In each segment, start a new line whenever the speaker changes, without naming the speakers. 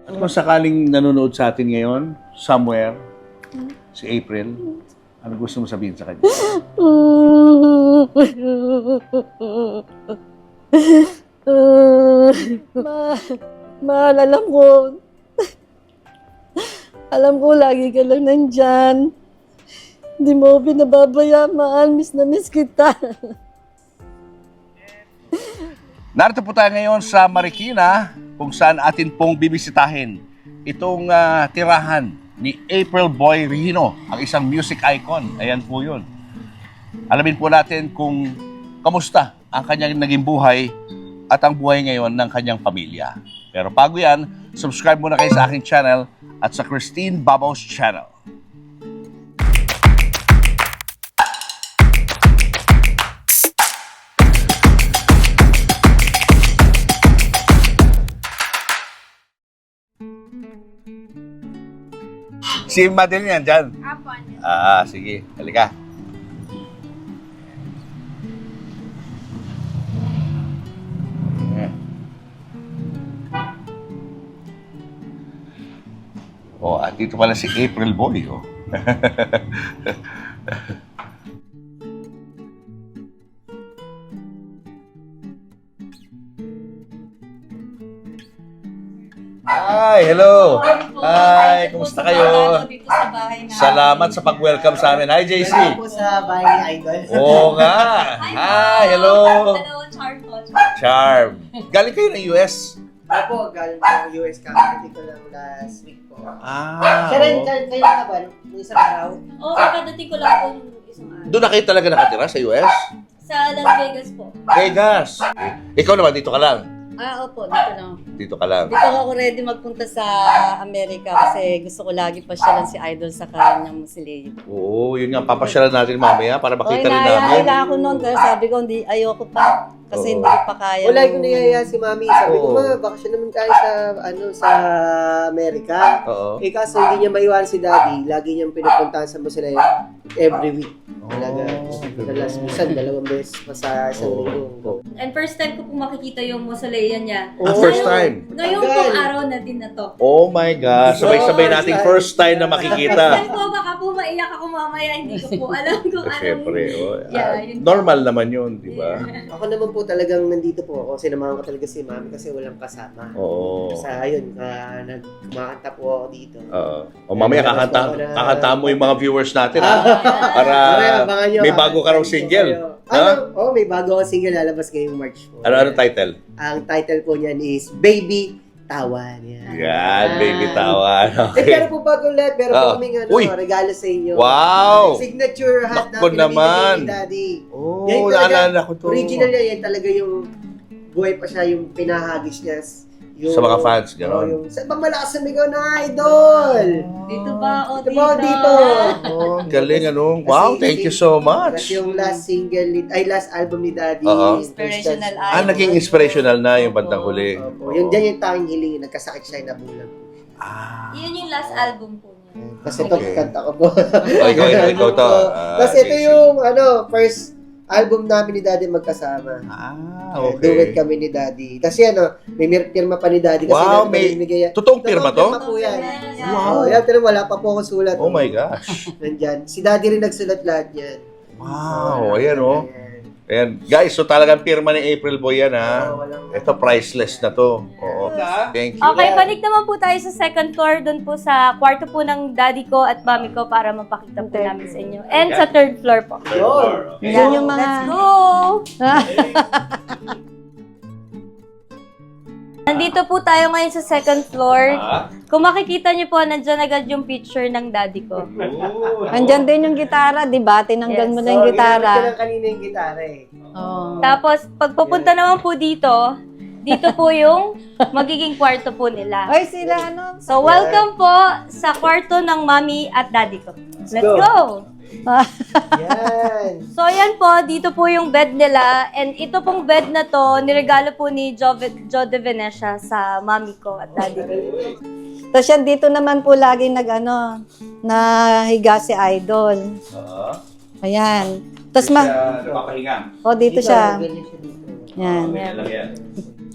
Ano kung sakaling nanonood sa atin ngayon, somewhere, si April, ano gusto mo sabihin sa kanya?
Mahal, alam ko lagi ka lang nandyan. Hindi mo ako binababaya, mahal. Miss na miss kita.
Narito po tayo ngayon sa Marikina kung saan atin pong bibisitahin itong tirahan ni April Boy Rino, ang isang music icon. Ayan po yun. Alamin po natin kung kamusta ang kanyang naging buhay at ang buhay ngayon ng kanyang pamilya. Pero bago yan, subscribe muna kayo sa aking channel at sa Christine Babaws channel. Si Madeline yan dyan.
Apo,
Sige. Halika. At dito pala si April Boy, Hi, hello. Hi, kumusta kayo?
Dito sa bahay na.
Salamat sa pag-welcome sa amin. Hi, JC.
Wala po sa bahay ni Idol.
Oo nga. Hi, hello.
Hello, Charm po.
Charm. Galing kayo ng US?
Opo, galing po ng US kakarating ko lang last week po. Siya rin, kayo na ba? Nung isang araw?
Oo, kakadating ko lang po nung isang araw.
Doon na kayo talaga nakatira sa US?
Sa Las Vegas po.
Vegas. Ikaw naman, dito ka lang.
Opo, dito lang.
Dito ka lang.
Dito ako ready magpunta sa Amerika kasi gusto ko lagi pasyalan si Idol sa kanyang musilyo.
Oo, yun nga. Papasyalan natin mamaya para makita rin
Naiya
namin.
ako noon kasi sabi ko, ayoko pa. Kasi hindi ko pa kaya.
Wala ko niyaya si Mami. Sabi ko,
Oo.
ma, bakasyon naman tayo sa Amerika.
Oo.
Kaso hindi niya maiwan si Daddy. Lagi niyang pinupuntahan sa Muselayo every week. Talaga. Madalas, minsan, 2 beses pa sa isang linggo.
And first time ko po makikita yung mausoleum niya.
First time?
Ngayong
Tagal.
pong araw na din na to.
Oh my gosh. Sabay-sabay nating first time na
First
makikita.
time po, baka po maiyak ako mamaya. Hindi ko po alam kung anong...
Siyempre.
Yun.
Normal naman yun, di ba?
Ako naman po talagang nandito po ako. Sinamahan ko talaga si Mami kasi walang kasama.
Oo.
Sa ayun, kumakanta po ako dito.
O mamaya kakanta mo yung mga viewers natin, ha? Para
Abangan nyo,
may bago ka raw single. Ha?
May bago akong single lalabas ngayong March po.
Ano title?
Ang title po niyan is Baby Tawan.
Yan, baby tawan.
Pero po bago lahat, meron po kaming
Uy!
regalo sa inyo.
Wow!
Signature hat na
Naku
pinabili
naman.
ni Daddy.
Oh,
Yan talaga,
naalala ko to.
original niya, yan talaga yung buhay pa siya, yung pinahagis niya. Yung,
Sa mga fans, gano'n.
Yung, sa ibang malakas na migaw na idol!
Dito ba? O
Dito ba? Dito!
Oh, galing ano. Wow, thank you so much.
Kasi yung last single, last album ni Daddy.
Oo.
Inspirational
Naging inspirational na yung bandang huli.
Opo. Yung dyan yung tanging hiling, nagkasakit siya, nabulag.
Yun yung last album po niya.
Kasi ito,
Okay.
kanta ko po.
Ikaw to.
Kasi ito yung, first album namin ni Daddy magkasama. Duet kami ni Daddy. Tapos yan, may pirma pa ni Daddy. Kasi
Wow, totoong pirma to?
Pirma po yan.
Wow.
Yan, pero wala pa po akong sulat.
Oh my gosh.
Nandyan. Si Daddy rin nagsulat lahat yan.
Wow, ayan oh. Ayan. Guys, so talagang pirma ni April Boy yan, ha? Ito, priceless na to. Oo. Thank you.
Okay, balik naman po tayo sa second floor, doon po sa kwarto po ng daddy ko at mommy ko para mapakita po namin sa inyo. And sa third floor po.
Yan yung mga...
Let's go! Nandito po tayo ngayon sa second floor. Kung makikita niyo po, nandyan agad yung picture ng daddy ko.
Andyan din yung gitara, di ba? Tinanggal mo na yung gitara.
Ginamit ko lang kanina yung gitara eh.
Oh.
Tapos, pagpupunta naman po dito po yung magiging kwarto po nila.
Ay, sila ano?
So, welcome po sa kwarto ng mommy at daddy ko. Let's go!
Yan.
So, yan po. Dito po yung bed nila. And ito pong bed na to, niregalo po ni Jo de Venecia sa mommy ko at daddy ko.
Tapos yan, dito naman po lagi nahiga si Idol. Ayan. Tapos
Napapahinga.
dito siya.
Ganyan siya dito.
Yan.
Yan lang yan.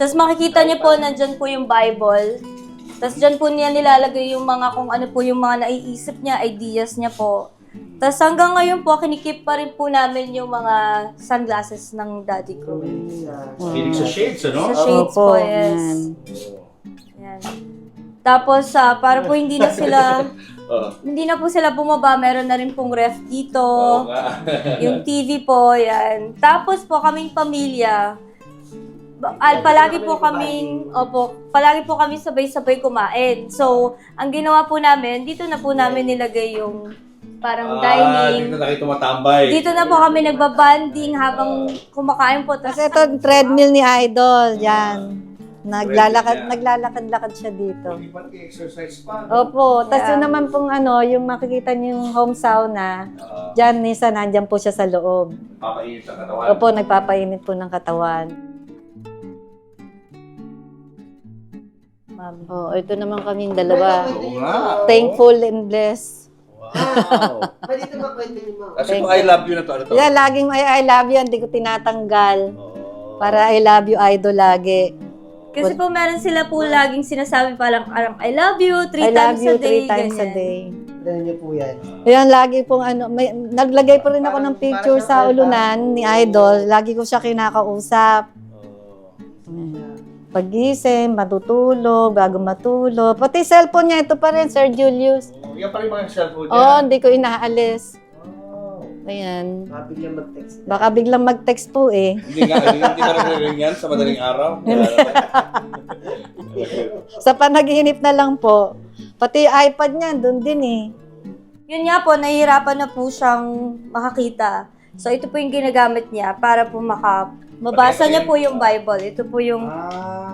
Tapos makikita niyo po, nandyan po yung Bible. Tapos dyan po niya nilalagay yung mga kung ano po yung mga naiisip niya, ideas niya po. Tapos hanggang ngayon po, kinikip pa rin po namin yung mga sunglasses ng daddy ko.
Pilig sa shades, ano?
Sa shades po, yes. Yan. Tapos, para po hindi na sila, hindi na po sila bumaba, meron na rin pong ref dito, yung TV po, yan. Tapos po, kaming pamilya, palagi po kami sabay-sabay kumain. So, ang ginawa po namin, dito na po namin nilagay yung parang dining.
Dito na kayo tumatambay.
Dito na po kami nagbabanding habang kumakain po.
Kasi ito, treadmill ni Idol, yan. Naglalakad-lakad siya dito.
Exercise pa.
Opo, tapos yun naman pong yung makikita niyo yung home sauna, dyan, minsan, nandyan po siya sa loob.
Papainit sa katawan.
Opo, nagpapainit po ng katawan. Oh, ito naman kaming dalawa.
Oo nga.
Thankful and blessed.
Wow.
Pwede ito makwento niyo mo.
Kasi kung I love you na to, ano to?
Yeah, laging I love you, hindi ko tinatanggal. Para I love you, Idol, lagi.
Kasi po meron sila po laging sinasabi parang I love you,
I love you 3 times a
ganyan.
day.
Ganun niyo po yan.
Ayan, lagi pong naglagay pa rin ako ng picture sa ulunan ni Idol. Lagi ko siya kinakausap. Pag-gising, matutulog, bago matulog. Pati cellphone niya, ito pa rin, Sir Julius.
Yan pa rin mga cellphone niya.
Oo, hindi ko inaalis. Ayan.
Happy ka mag-text.
Baka biglang mag-text po eh.
Hindi ka nag-ring yan sa madaling araw.
Sa panaginip na lang po. Pati iPad niya, doon din eh.
Yun nga po, nahihirapan na po siyang makakita. So ito po yung ginagamit niya para po mabasa niya po yung Bible. Ito po yung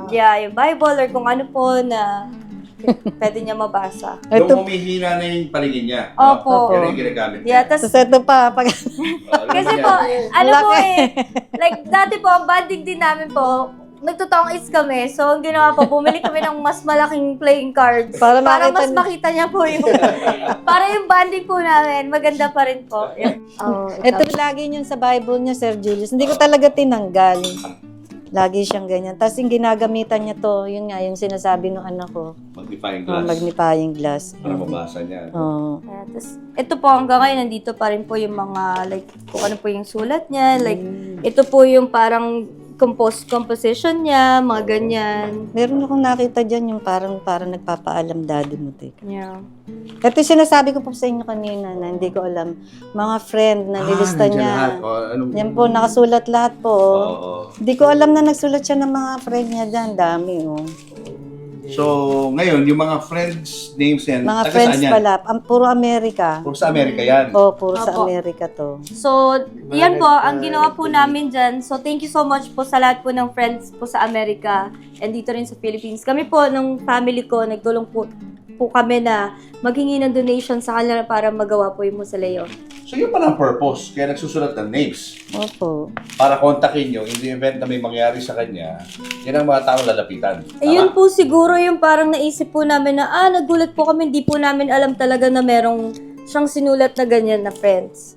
yung Bible or kung ano po na pwede niya mabasa.
Yung humihina na yung paligid niya.
Opo.
Yan yung ginagamit niya.
Yeah, tas,
Tapos ito pa,
kasi po, ano po like dati po, ang banding din namin po, nagtutong is kami. So, ang ginawa po, bumili kami ng mas malaking playing cards.
Para
mas makita niya po yung, para yung banding po namin, maganda pa rin po. Oh,
ito lagi yung sa Bible niya, Sir Julius. Hindi ko talaga tinanggal. Lagi siyang ganyan. Tapos yung ginagamitan niya to, yun nga, yung sinasabi ng anak ko.
Magnifying glass.
Magnifying glass.
Para mabasa niya.
Oo.
Tapos, ito po hanggang ngayon, nandito pa rin po yung mga, like, kung ano po yung sulat niya. Like, ito po yung parang composition niya, mga ganyan.
Meron akong nakita dyan yung parang nagpapaalam daddy mo, Tek.
Yeah.
Ito yung sinasabi ko po sa inyo kanina na hindi ko alam. Mga friend na nilista niya. Yan po, nakasulat lahat po. Hindi ko alam na nagsulat siya ng mga friend niya dyan. Dami, oh.
So, ngayon, yung mga friends names yan,
Mga
taga
friends
saan yan?
pala. Puro Amerika.
Puro sa Amerika yan.
Puro sa
Opo.
Amerika to.
So, yan po, ang ginawa po namin dyan. So, thank you so much po sa lahat po ng friends po sa Amerika and dito rin sa Philippines. Kami po, ng family ko, nagtulong po kami na maghingi ng donation sa kanila para magawa po yung mausoleo.
So, yun pala ang purpose. Kaya nagsusulat ng names.
Opo.
Para kontakin nyo, in the event na may mangyari sa kanya, yan ang mga taong lalapitan.
Ayun po siguro yung parang naisip po namin na, nagulat po kami, hindi po namin alam talaga na merong siyang sinulat na ganyan na friends.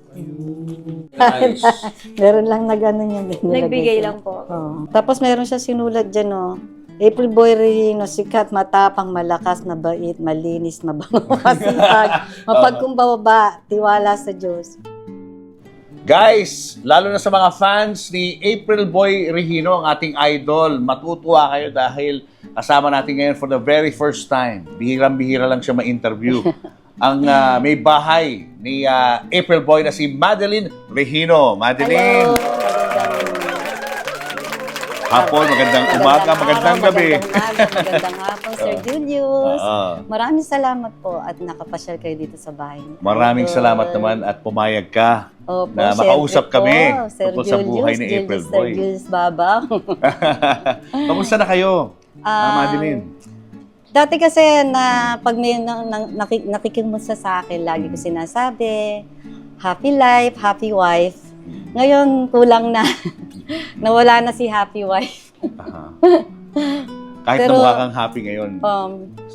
Nice.
Meron lang na gano'n yan.
Nagbigay lang po.
Oh. Tapos meron siya sinulat dyan, oh. April Boy Regino, sikat, matapang, malakas, mabait, malinis, mabango, masipag, mapagkumbaba, tiwala sa Diyos.
Guys, lalo na sa mga fans ni April Boy Regino, ang ating idol, matutuwa kayo dahil kasama natin ngayon for the very first time. Bihirang-bihira lang siya ma-interview. Ang may bahay ni April Boy na si Madeline Regino. Madeline! Hapon, magandang umaga, magandang gabi.
Magandang hapon, Sir Julius.
Oo.
Maraming salamat po at nakapasyal kayo dito sa bahay niyo.
Maraming salamat naman at pumayag ka
Opo,
na makausap
syempre
kami
po, Sir
tungkol sa buhay ni
Julius,
April
Sir
Boy.
Julius Babang.
Kamusta na kayo, Madeline?
Dati kasi na pag may nakikimusta sa akin, lagi ko sinasabi, happy life, happy wife. Ngayon, kulang na. Nawala na si happy wife.
Kahit
Pero,
na mukha kang happy ngayon,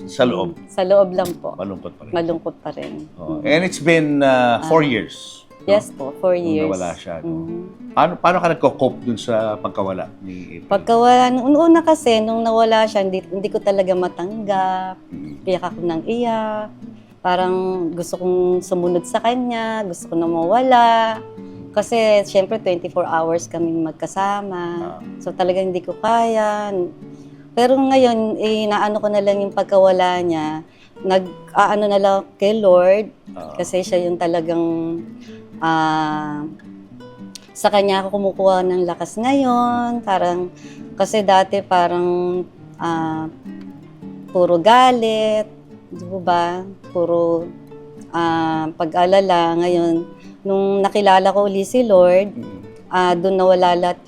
sa loob,
Sa loob lang po.
malungkot pa rin.
Malungkot pa rin.
And it's been 4 years.
Yes po, 4
Nung
years.
nawala siya, no?
Mhm.
Paano ka nagko-cope dun sa pagkawala ni April?
Pagkawala, nung una kasi, nung nawala siya, hindi ko talaga matanggap. Iyak ako ng iyak. Parang gusto kong sumunod sa kanya, gusto ko na mawala. Kasi, syempre, 24 hours kaming magkasama. So, talagang hindi ko kaya. Pero ngayon, naano ko na lang yung pagkawala niya. Nag-aano na lang kay Lord. Kasi siya yung talagang sa kanya ako kumukuha ng lakas ngayon. Parang, kasi dati parang puro galit, di ba? Puro pag-alala. Ngayon, nung nakilala ko uli si Lord, doon nawala lahat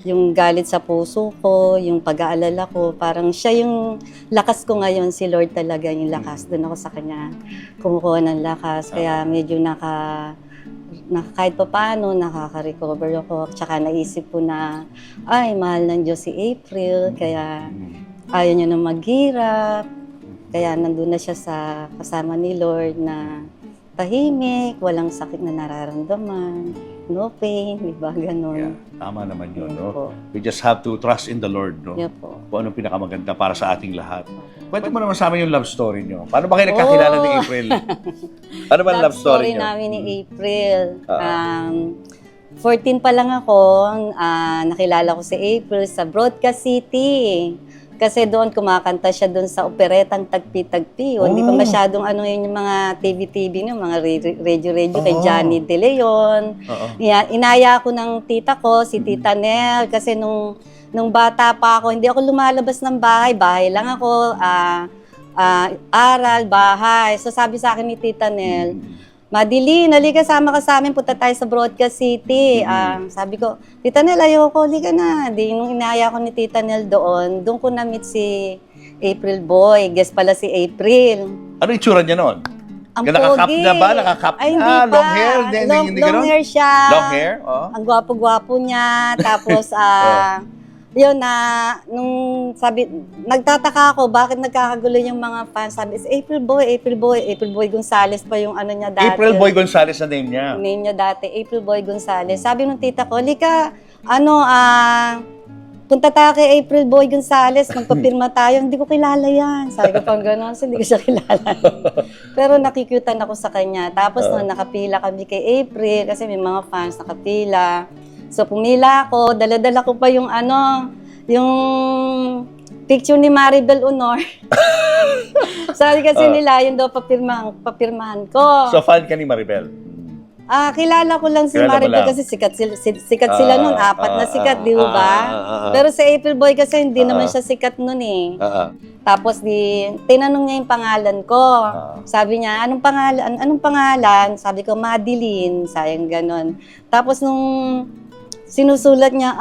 yung galit sa puso ko, yung pag-aalala ko. Parang siya yung lakas ko ngayon, si Lord talaga yung lakas. Doon ako sa kanya kumukuha ng lakas. Kaya medyo kahit pa paano, nakaka-recover ako. Tsaka naisip ko na, ay, mahal ng Diyos si April, kaya ayaw niya na maghirap. Kaya nandun na siya sa kasama ni Lord na tahimik, walang sakit na nararamdaman, no pain, di ba? Ganon.
Yeah, tama naman yun,
Yun
no?
po.
We just have to trust in the Lord, no?
Yan po.
Kung anong pinakamaganda para sa ating lahat. Kwento mo naman sa amin yung love story nyo. Paano ba kayo nagkakilala ni April? Ano ba ang love story nyo?
namin ni April. 14 pa lang ako, nakilala ko si April sa Broadcast City. Kasi doon kumakanta siya doon sa operetang Tagpi-Tagpi. Hindi pa masyadong yun yung mga TV-TV niyo, mga radio-radio kay Johnny De Leon. Inaya ko ng tita ko, si Tita Nel, kasi nung bata pa ako, hindi ako lumalabas ng bahay. Bahay lang ako, aral, bahay. So sabi sa akin ni Tita Nel, Madeline, halika, sama ka sa amin, punta tayo sa Broadcast City. Sabi ko, Tita Nel, ayoko, halika na. Nung inaya ko ni Tita Nel doon ko na-meet si April Boy. Guest pala si April.
Ano yung tsura niya noon?
Ang
Nakakap
pogi.
na ba? Nakakap
Ay, hindi
na?
pa.
Long hair? Hindi
Long hair siya.
Long hair? Oh.
Ang gwapo-gwapo niya. Tapos, yun nung nagtataka ako, bakit nagkakagulo yung mga fans. Sabi, April Boy Gonzales pa yung niya dati.
April Boy Gonzales na name niya.
Name niya dati, April Boy Gonzales. Sabi nung tita ko, lika, punta tayo kay April Boy Gonzales, magpapirma tayo. Hindi ko kilala yan. Sabi ko pang gano'n, hindi ko siya kilala. Pero nakikyutan ako sa kanya. Tapos nung nakapila kami kay April, kasi may mga fans nakapila. So pumila ako, dala-dala ko pa yung yung picture ni Maribel Honor. Sabi kasi nila, yun daw papirmahan ko.
So fan ka ni Maribel?
Kilala ko lang si
Kilala mo
Maribel
lang.
kasi sikat sila nun, 4 na sikat, di ba? Pero si April Boy kasi hindi naman siya sikat nun eh. Tapos tinanong niya yung pangalan ko. Sabi niya, anong pangalan? Sabi ko, Madeline, sayang ganon. Tapos nung sinusulat niya,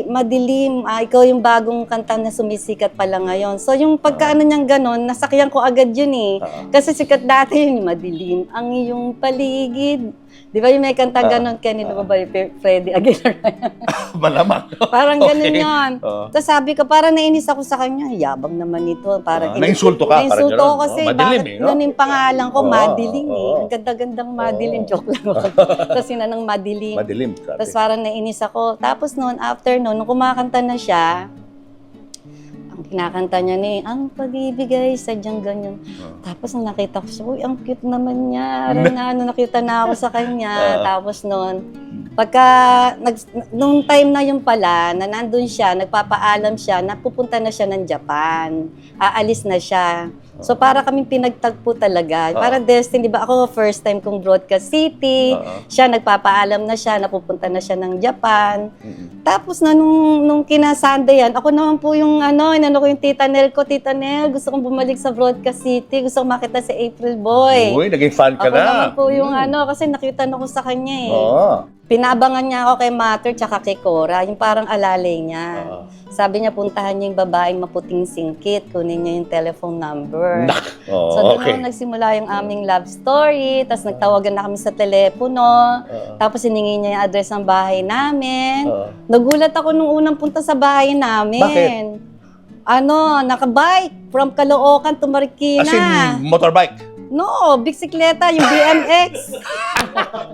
Madilim, ikaw yung bagong kanta na sumisikat pala ngayon. So yung pagkaano niyang ganon, nasakyan ko agad yun eh. Kasi sikat dati yun, Madilim, ang iyong paligid. Di ba yung may kanta ganon, kanino ba yung Freddy Aguilar?
Malamang.
Parang ganon yun.
Oo.
Tapos sabi ko, parang nainis ako sa kanya, yabang naman ito. Parang
nainsulto ka, parang
nainsulto
ganon.
ko kasi,
Madilim
bakit
eh, no?
nun yung pangalan ko, Madeline eh.
Oo.
Ang ganda-gandang Madeline, joke lang ako. Kasi nanang Madeline.
Madilim. Sabi.
Tapos parang nainis ako. Tapos noon, after noon, nung kumakanta na siya, ang kinakanta niya ni, ang pag-ibig ay sadyang ganyan. Tapos nung nakita ko siya, uy, ang cute naman niya. Nakita na ako sa kanya. Tapos noon, nung time na yun pala, na nandun siya, nagpapaalam siya, napupunta na siya ng Japan. Aalis na siya. So para kaming pinagtagpo talaga. Para destiny, ba ako first time kong Broadcast City. Siya nagpapaalam na siya, napupunta na siya ng Japan. Tapos nung kinasanda yan, ako naman po yung inano ko yung Tita Nel ko, Tita Nel, gusto kong bumalik sa Broadcast City, gusto kong makita si April Boy.
Uy, naging fan ka
Ako
na.
naman po yung kasi nakita na ko sa kanya eh.
Oo.
Pinabangan niya ako kay Mater tsaka kay Cora, yung parang alalay niya. Sabi niya, puntahan niya yung babaeng maputing singkit, kunin niya yung telephone number. So doon ako nagsimula yung aming love story, tapos nagtawagan na kami sa telepono, tapos hiningi niya yung address ng bahay namin. Nagulat ako nung unang punta sa bahay namin.
Bakit?
Nakabike from Caloocan to Marikina.
As in, motorbike?
No, bisikleta, yung BMX.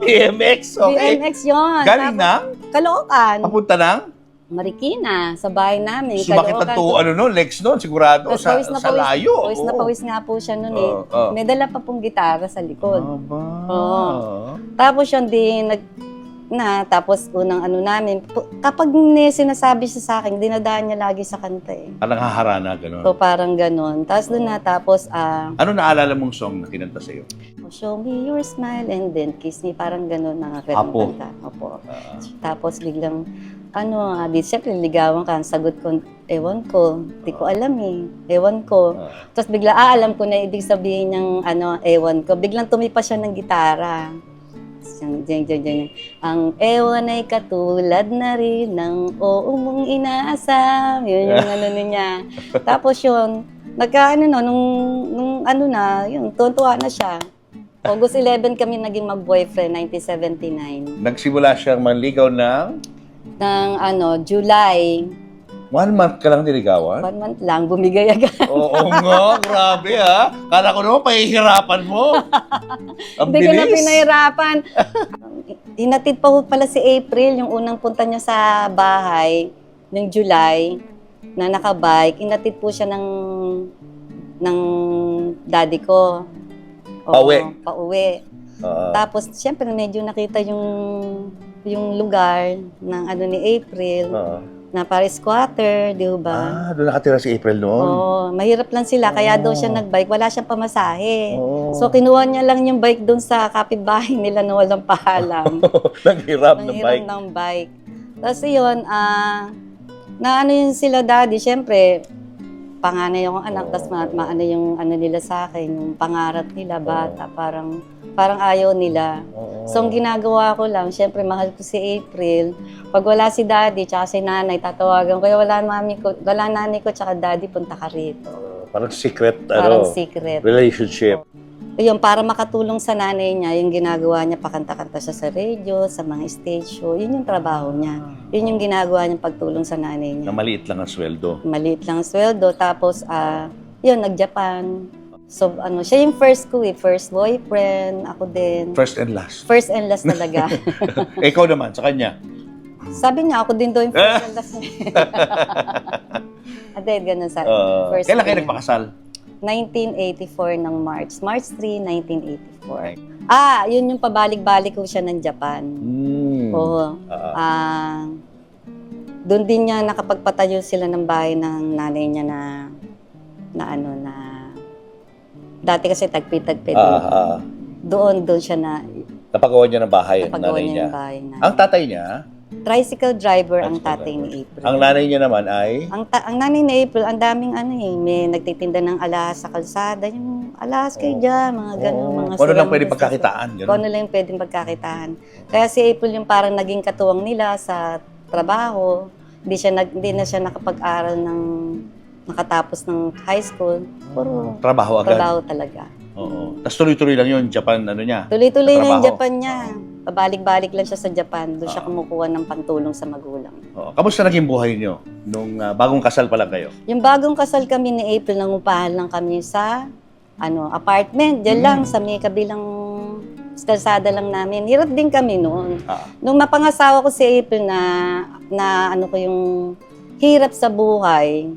BMX, okay.
BMX yun.
Galing
Tapos,
na?
Caloocan.
Papunta ng?
Marikina, sa bahay namin.
Sumakit ang legs noon, sigurado,
Tapos
sa,
pawis na
sa
pawis,
layo.
pawis na
Oo.
pawis nga po siya noon eh.
Oo.
May dala pa pong gitara sa likod.
Aba.
Oo. Tapos yun din, tapos unang ano namin, kapag sinasabi siya sa akin, dinadaan niya lagi sa kanta eh.
Parang haharana, gano'n.
So parang ganon. Tapos doon na, tapos,
Ano naalala mong song na kinanta sa'yo?
show me your smile and then kiss me, parang ganon na
Apo.
kanta. Opo. Tapos biglang, di siyempre ligawan ka, ang sagot ko, ewan ko, di ko alam eh, ewan ko. Tapos bigla, alam ko na ibig sabihin niyang, ewan ko, biglang tumipas siya ng gitara. Diyan. Ang ewan ay katulad na rin ng oo mong inaasam. Yun yung niya. Tapos yun, nung yun, tuwan-tuwa na siya. August 11 kami naging mag-boyfriend, 1979.
Nagsimula siyang manligaw ng
Ng July,
1 month ka lang niligawan?
1 month lang, bumigay agad.
Oo nga, grabe ha. Kala ko naman, pahihirapan mo. Ang
Hindi ko na
bilis.
pinahirapan. Hinatid pa ho pala si April, yung unang punta niya sa bahay, ng July, na nakabike. Hinatid po siya ng daddy ko. Pauwi. Tapos, siyempre, medyo nakita yung lugar ng ni April, na para squatter, di ba?
Doon nakatira si April noon?
Oo, mahirap lang sila, kaya daw siya nagbike, wala siyang pamasahe.
Oo.
So, kinuha niya lang yung bike doon sa kapitbahay nila na walang pahalam.
Naghirap ng
Nanghiram
bike.
ng bike. Tapos yun, yun sila daddy, syempre, panganay akong anak, tapos yung nila sa akin, yung pangarap nila, bata, parang ayaw nila. So, ang ginagawa ko lang, syempre, mahal ko si April. Pag wala si daddy, tsaka si nanay, tatawagan ko, wala nanay ko, tsaka daddy, punta ka rito.
Parang secret,
Parang secret.
relationship.
Yun, para makatulong sa nanay niya, yung ginagawa niya, pakanta-kanta siya sa radio, sa mga stage show, yun yung trabaho niya. Yun yung ginagawa niya pagtulong sa nanay niya.
Na maliit lang ang sweldo.
Maliit lang ang sweldo, tapos, yun, nag-Japan. So, siya yung first ko first boyfriend, ako din.
First and last.
First and last talaga.
Ikaw naman, sa kanya.
Sabi niya, ako din daw yung first and last niya. At ganun sa first
Kailan kayo
niya.
nagpakasal?
1984 ng March 3, 1984. Yun yung pabalik-balik ko siya ng Japan. Oo. Doon din niya nakapagpatayo sila ng bahay ng nanay niya na dati kasi tagpi-tagpi doon siya
Napagawa niya ng bahay, ang
napagawa
nanay
niya
niya.
yung bahay na.
Ang tatay niya,
Tricycle driver ang
Tricycle
tatay
driver.
ni April.
ang nanay niya naman ay...
Ang nanay ni April, ang daming may nagtitinda ng alahas sa kalsada, yung alahas kayo dyan, mga gano'n, mga
Kung ano lang
silang
pwedeng
business.
pagkakitaan,
Kung ano
gano'n.
lang yung pwedeng pagkakitaan. Kaya si April yung parang naging katuwang nila sa trabaho, hindi na siya nakapag-aral nakatapos ng high school. Puro
Trabaho agad.
trabaho talaga.
Oo. Tapos tuloy-tuloy lang yun, Japan, niya.
Tuloy-tuloy na yung
Trabaho.
Japan niya. Pabalik-balik lang siya sa Japan. Doon siya kumukuha ng pantulong sa magulang.
Oo. Kamusta naging buhay niyo nung bagong kasal pa lang kayo?
Yung bagong kasal kami ni April, nangupahan lang kami sa apartment. Diyan lang, sa may kabilang kalsada lang namin. Hirap din kami noon. Nung mapangasawa ko si April na ko yung hirap sa buhay.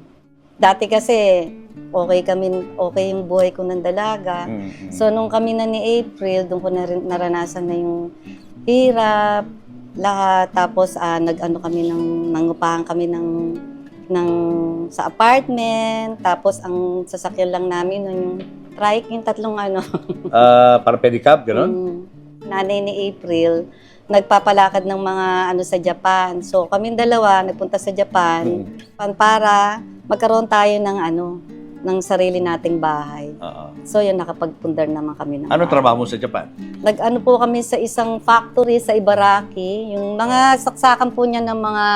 Dati kasi, okay yung buhay ko ng dalaga. So, nung kami na ni April, doon ko naranasan na yung hirap, lahat. Tapos, nangupahan kami sa apartment. Tapos, ang sasakyan lang namin nun, yung trike, yung tatlong
Para pedicab, gano'n?
nanay ni April, nagpapalakad ng mga sa Japan. So, kaming dalawa, nagpunta sa Japan para magkaroon tayo ng sarili nating bahay. So, yun, nakapagpundar naman kami ng
Anong
bahay.
trabaho mo sa Japan?
Po kami sa isang factory sa Ibaraki. Yung mga saksakan po niya ng mga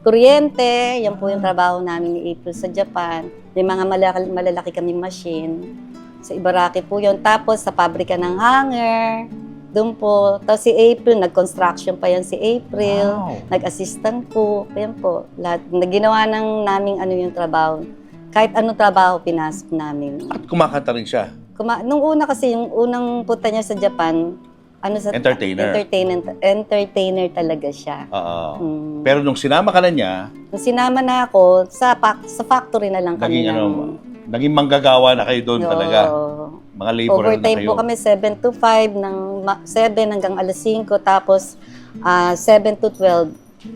kuryente, yan po yung trabaho namin ni April sa Japan. May mga malalaki kaming machine. Sa Ibaraki po yun. Tapos sa pabrika ng hanger, doon po. Tapos si April, nag-construction pa yan si April.
Wow.
Nag-assistant po. Yan po. Lahat. Ginawa naming yung trabaho. Kahit anong trabaho, pinasok namin.
At kumakanta rin siya.
Nung una kasi, yung unang punta niya sa Japan,
Entertainer.
Entertainer talaga siya.
Oo.
Mm.
Pero nung sinama ka na niya,
Nung sinama na ako, sa factory na lang kami.
naging manggagawa na kayo doon talaga. Mga laborer na
Overtime
kayo.
po kami 7 to 5, ng 7 hanggang alas 5, tapos 7 to 12,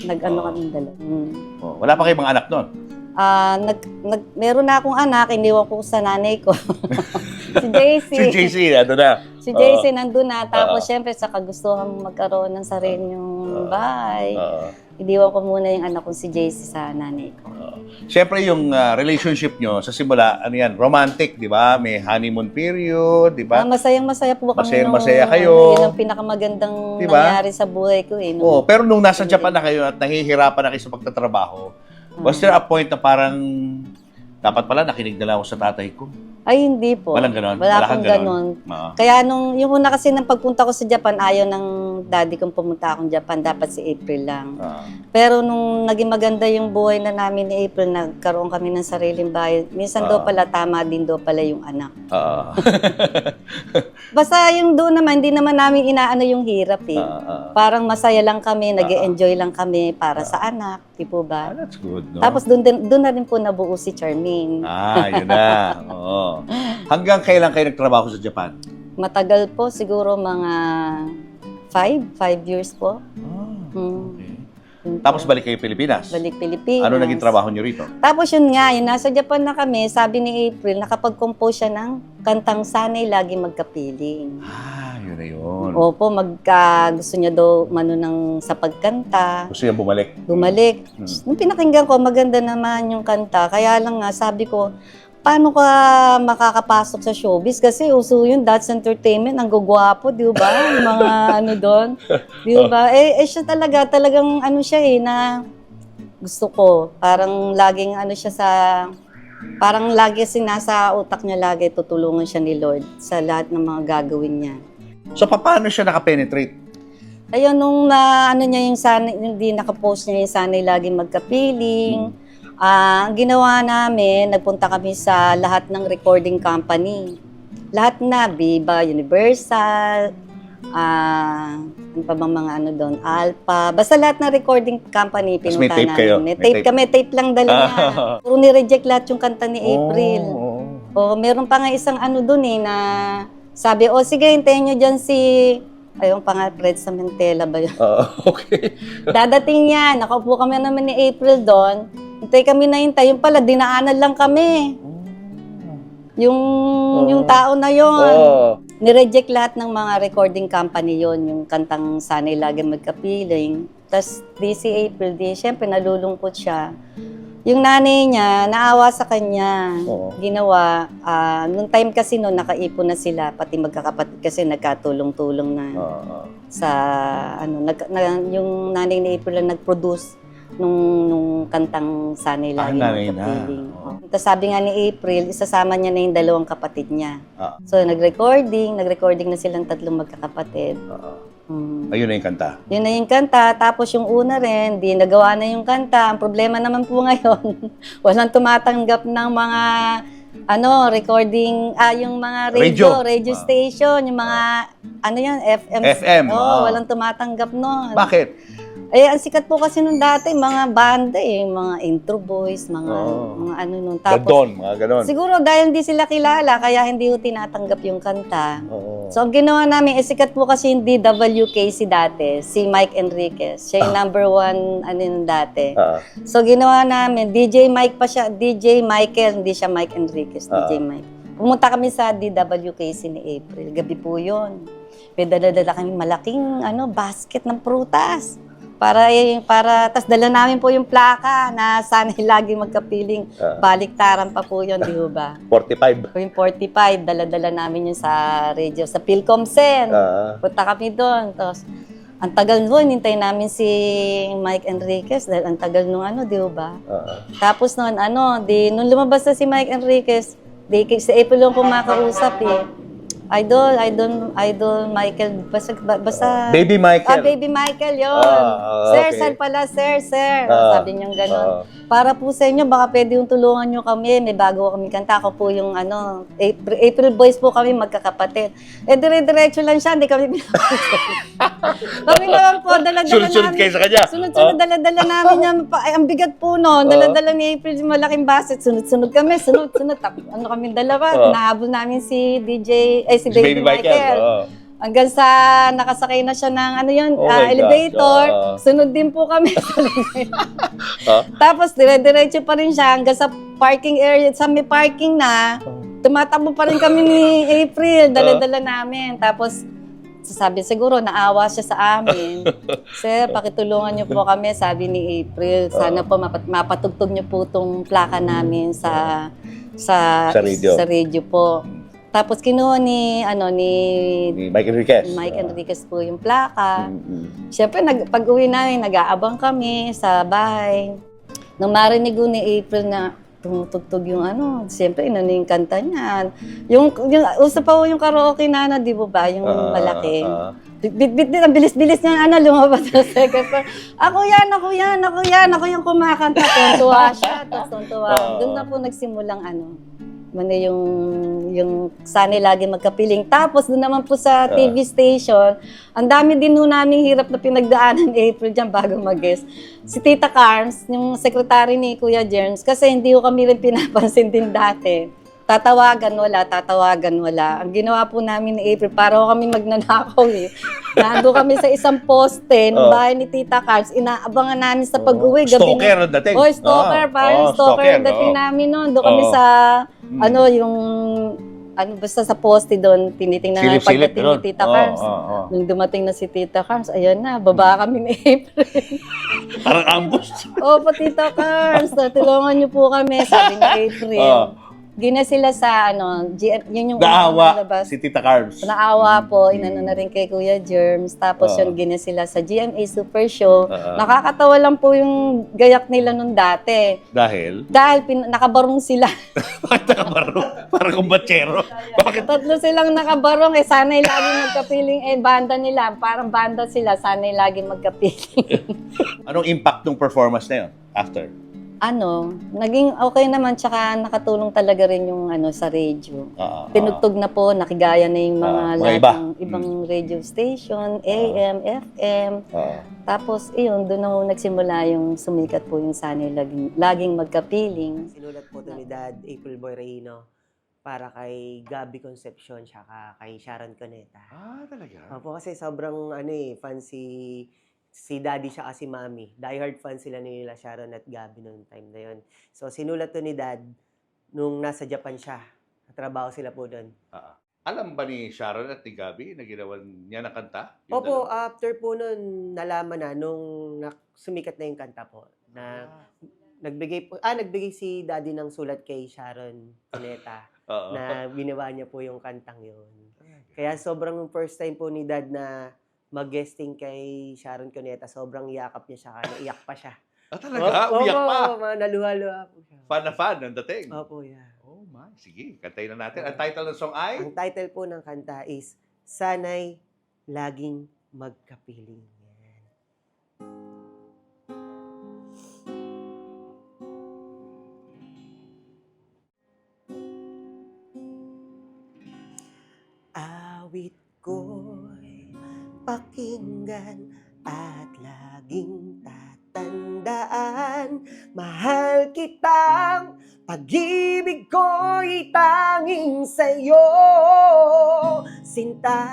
nag-ano kami dalawa.
Oh, wala pa kayong mga anak doon?
Meron na akong anak, iniwan ko sa nanay ko. Si JC.
Si JC, ano na?
Si JC nandun na. Tapos syempre sa kagustuhan magkaroon ng sarili yung bahay. Iniwan ko muna yung anak ko si JC sa nanay ko.
Siyempre yung relationship nyo sa simula, ano yan, romantic, di ba? May honeymoon period, di ba?
Masayang-masaya po kami.
Masayang-masaya kayo.
Yun ang pinakamagandang
Diba?
nangyari sa buhay ko.
Oh, pero nung nasa Japan na kayo at nahihirapan na kayo sa pagtatrabaho, was there a point na parang dapat pala nakinig na lang ako sa tatay ko?
Ay, hindi po.
Walang ganon?
Wala
Wala kang
akong ganon. Kaya yung una kasi ng pagpunta ko sa Japan, ayaw ng daddy kong pumunta akong Japan. Dapat si April lang. Pero nung naging maganda yung buhay na namin ni April, nagkaroon kami ng sariling bahay. Minsan daw pala, tama din daw pala yung anak. Basta yung doon naman, hindi naman namin inaano yung hirap eh. Parang masaya lang kami, nag-enjoy lang kami para sa anak. Di po ba?
That's good, no?
Tapos doon na rin po nabuo si Charmaine.
Yun na. Oo. Hanggang kailan kayo nagtrabaho sa Japan?
Matagal po, siguro mga 5 years po.
Okay. Tapos balik kayo Pilipinas?
Balik Pilipinas.
Ano naging trabaho nyo rito?
Tapos yun nga, nasa Japan na kami, sabi ni April, nakapag-compose siya ng kantang Sana'y Lagi Magkapiling.
Yun na yun.
Opo, gusto niya daw sa pagkanta.
Gusto niya bumalik?
Bumalik. Nung pinakinggan ko, maganda naman yung kanta. Kaya lang nga, sabi ko, paano ka makakapasok sa showbiz? Kasi uso yun, That's Entertainment, ang gugwapo, di ba? Yung mga ano doon. Di ba? Siya talagang ano siya na gusto ko. Parang laging ano siya parang lagi nasa utak niya lagi, tutulungan siya ni Lord sa lahat ng mga gagawin niya.
So, paano siya nakapenetrate?
Ayun, nung hindi nakapost niya yung Sana'y Lagi Magkapiling, ang ginawa namin, nagpunta kami sa lahat ng recording company. Lahat na, Viva, Universal, ano pa bang mga ano doon, Alpha. Basta lahat ng recording company pinunta
may tape
namin.
kayo?
May tape kami, tape lang dala niya. Puro ni-reject lahat yung kanta ni April. Meron pa nga isang ano doon na sabi, sige, hintayin nyo dyan ayun pa nga, Fred Samentela ba yun?
Okay.
Dadating yan, nakaupo kami naman ni April doon. Hintay kami na hintay. Yung pala, dinaanan lang kami. Yung tao na yon. Nireject lahat ng mga recording company yon, yung kantang Sana'y Lagi Magkapiling. Tapos si April, syempre nalulungkot siya. Yung nanay niya, naawa sa kanya. Ginawa, nung time kasi noon, nakaipon na sila, pati magkakapatid kasi nagkatulong-tulong na sa, yung nanay ni April lang nag-produce nung kantang Sana'y Lagi Magkapiling. Tapos sabi nga ni April, isasama niya na yung dalawang kapatid niya. So nag-recording na silang tatlong magkakapatid.
Ayun na yung kanta.
Yun na yung kanta. Tapos yung una rin, di nagawa na yung kanta. Ang problema naman po ngayon, walang tumatanggap ng mga recording, yung mga radio station, yung mga, FM. Walang tumatanggap nun.
Bakit?
Ang sikat po kasi nung dati, mga banda mga intro boys, mga ano nun. Tapos,
mga ganon.
siguro dahil hindi sila kilala, kaya hindi ko tinatanggap yung kanta. So, ang ginawa namin, sikat po kasi yung DWKC dati, si Mike Enriquez. Siya yung number 1, nung dati. So, ginawa namin, DJ Mike pa siya, DJ Michael, hindi siya Mike Enriquez, DJ Mike. Pumunta kami sa DWKC ni April, gabi po yun. May dala-dala kami malaking basket ng prutas. Tas dala namin po yung plaka na Sana'y Lagi Magkapiling. Baliktaran pa po yun, di ba?
45.
Yung 45, dala-dala namin yun sa radio, sa Philcomsen. Punta kami doon. Tapos, ang tagal doon, hintay namin si Mike Enriquez dahil ang tagal nung di ba? Tapos noon, nung lumabas na si Mike Enriquez, si April yung kumakausap Idol Michael, basta
Baby Michael.
Baby Michael yun.
Okay.
Sir pala, sir. Sabi niyang gano'n.
Oo.
Para po sa inyo, baka pwede yung tulungan niyo kami. May bago kami kanta. Ako po yung April Boys po kami, magkakapatid. Dire-diretso lang siya, hindi kami pinapalit. Kami naman po, dala-dala
Sunod-sunod
namin.
kayo sa kanya.
Sunod-sunod, dala-dala namin yan. Ang bigat po noon. Dala-dala ni April yung malaking baset. Sunod-sunod kami, sunod-sunod. Ano kami dalawa? Nahabol namin si si Baby Michael. Hanggang sa nakasakay na siya ng elevator, sunod din po kami sa Tapos dire-diretso pa rin siya hanggang sa parking area, sa may parking na, tumatakbo pa rin kami ni April, dala-dala namin. Tapos sabi siguro naawa siya sa amin. Sir, pakitulungan niyo po kami, sabi ni April. Sana po mapatugtog niyo po tong plaka namin sa radio po. Tapos kinuha ni
Mike Enriquez.
Mike Enriquez po yung plaka. Siyempre, pag-uwi namin, nag-aabang kami sa bahay. Nung marinig ko ni April na tumutugtog yung siyempre, yung kanta niya. Usa pa yung karaoke na, di ba? Yung malaki. Bit, ang bilis-bilis niya, lumabas sa second floor. Ako yan, yung kumakanta. Tuntua siya, tapos tuntua. Doon na po nagsimulang yung sana'y lagi magkapiling. Tapos doon naman po sa TV station, ang dami din ho namin hirap na pinagdaanan ni April dyan bago mag-guest. Si Tita Carms, yung secretary ni Kuya Germs, kasi hindi ho kami rin pinapansin din dati. Tatawagan, wala. Ang ginawa po namin ni April, para kami magnanakaw eh. Nando kami sa isang poste ng bahay ni Tita Carms, inaabangan namin sa pag-uwi.
Stalker ang dating.
Stalker, parang stalker ang dating namin noon. Doon kami sa, basta sa poste doon, tinitingnan namin pagdating ni Tita Carms. Nung dumating na si Tita Carms, ayan na, baba kami ni April.
Parang ambush.
Opo, Tita Carms, tulungan niyo po kami, sabi ni April. Gina sila sa yun yung
naawa si Tita Carms.
Naawa po, inano na rin kay Kuya Germs. Tapos yun, gina sila sa GMA Super Show. Nakakatawa lang po yung gayak nila nung dati.
Dahil?
Nakabarong sila.
Bakit nakabarong? Parang kumbatsero. Bakit?
Tatlo silang nakabarong sana'y laging magkapiling. Banda nila, parang banda sila, sana'y laging magkapiling.
Anong impact ng performance na yun after?
Naging okay naman, tsaka nakatulong talaga rin yung sa radio. Pinugtog na po, nakigaya na yung mga ibang radio station, AM, FM. Tapos, doon na nagsimula yung sumikat po yung sana'y laging magkapiling.
Sinulat po ito ni Dad, April Boy Rehino, para kay Gabby Concepcion, tsaka kay Sharon Cuneta.
Talaga?
Opo, kasi sobrang fan si Daddy siya kasi Mami. Diehard fan sila nila Sharon at Gabby noong time na yon. So, sinulat to ni Dad nung nasa Japan siya. Trabaho sila po doon.
Alam ba ni Sharon at ni Gabby na ginawa niya ng kanta?
Opo, after po noon, nalaman na nung sumikat na yung kanta po. Nagbigay si Daddy ng sulat kay Sharon Cuneta na ginawa niya po yung kantang yon. Kaya sobrang first time po ni Dad na mag-guesting kay Sharon Cuneta, sobrang yakap niya siya, naiyak pa siya.
Talaga? Umiyak pa?
Naluha-luha po siya.
Fan na fan ang dating?
Opo, yeah.
Oh my, sige, kantayin na natin. Ang title ng song ay?
Ang title po ng kanta is Sana'y Laging Magkapiling. Awit ko'y pakinggan at laging tatandaan, mahal kitang pag-ibig ko'y tanging sa'yo, sinta.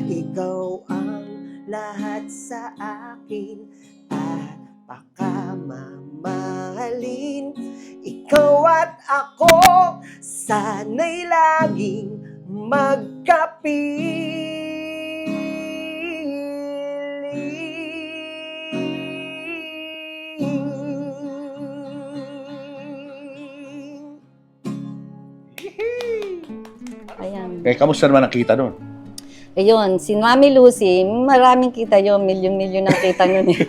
Ikaw ang lahat sa akin at pakamamahalin. Ikaw at ako, sana'y laging
Ayan.
Kamusta naman nakita doon?
Ayun, si Mami Lucy, maraming kita yun, milyon-milyon ang kita nun eh.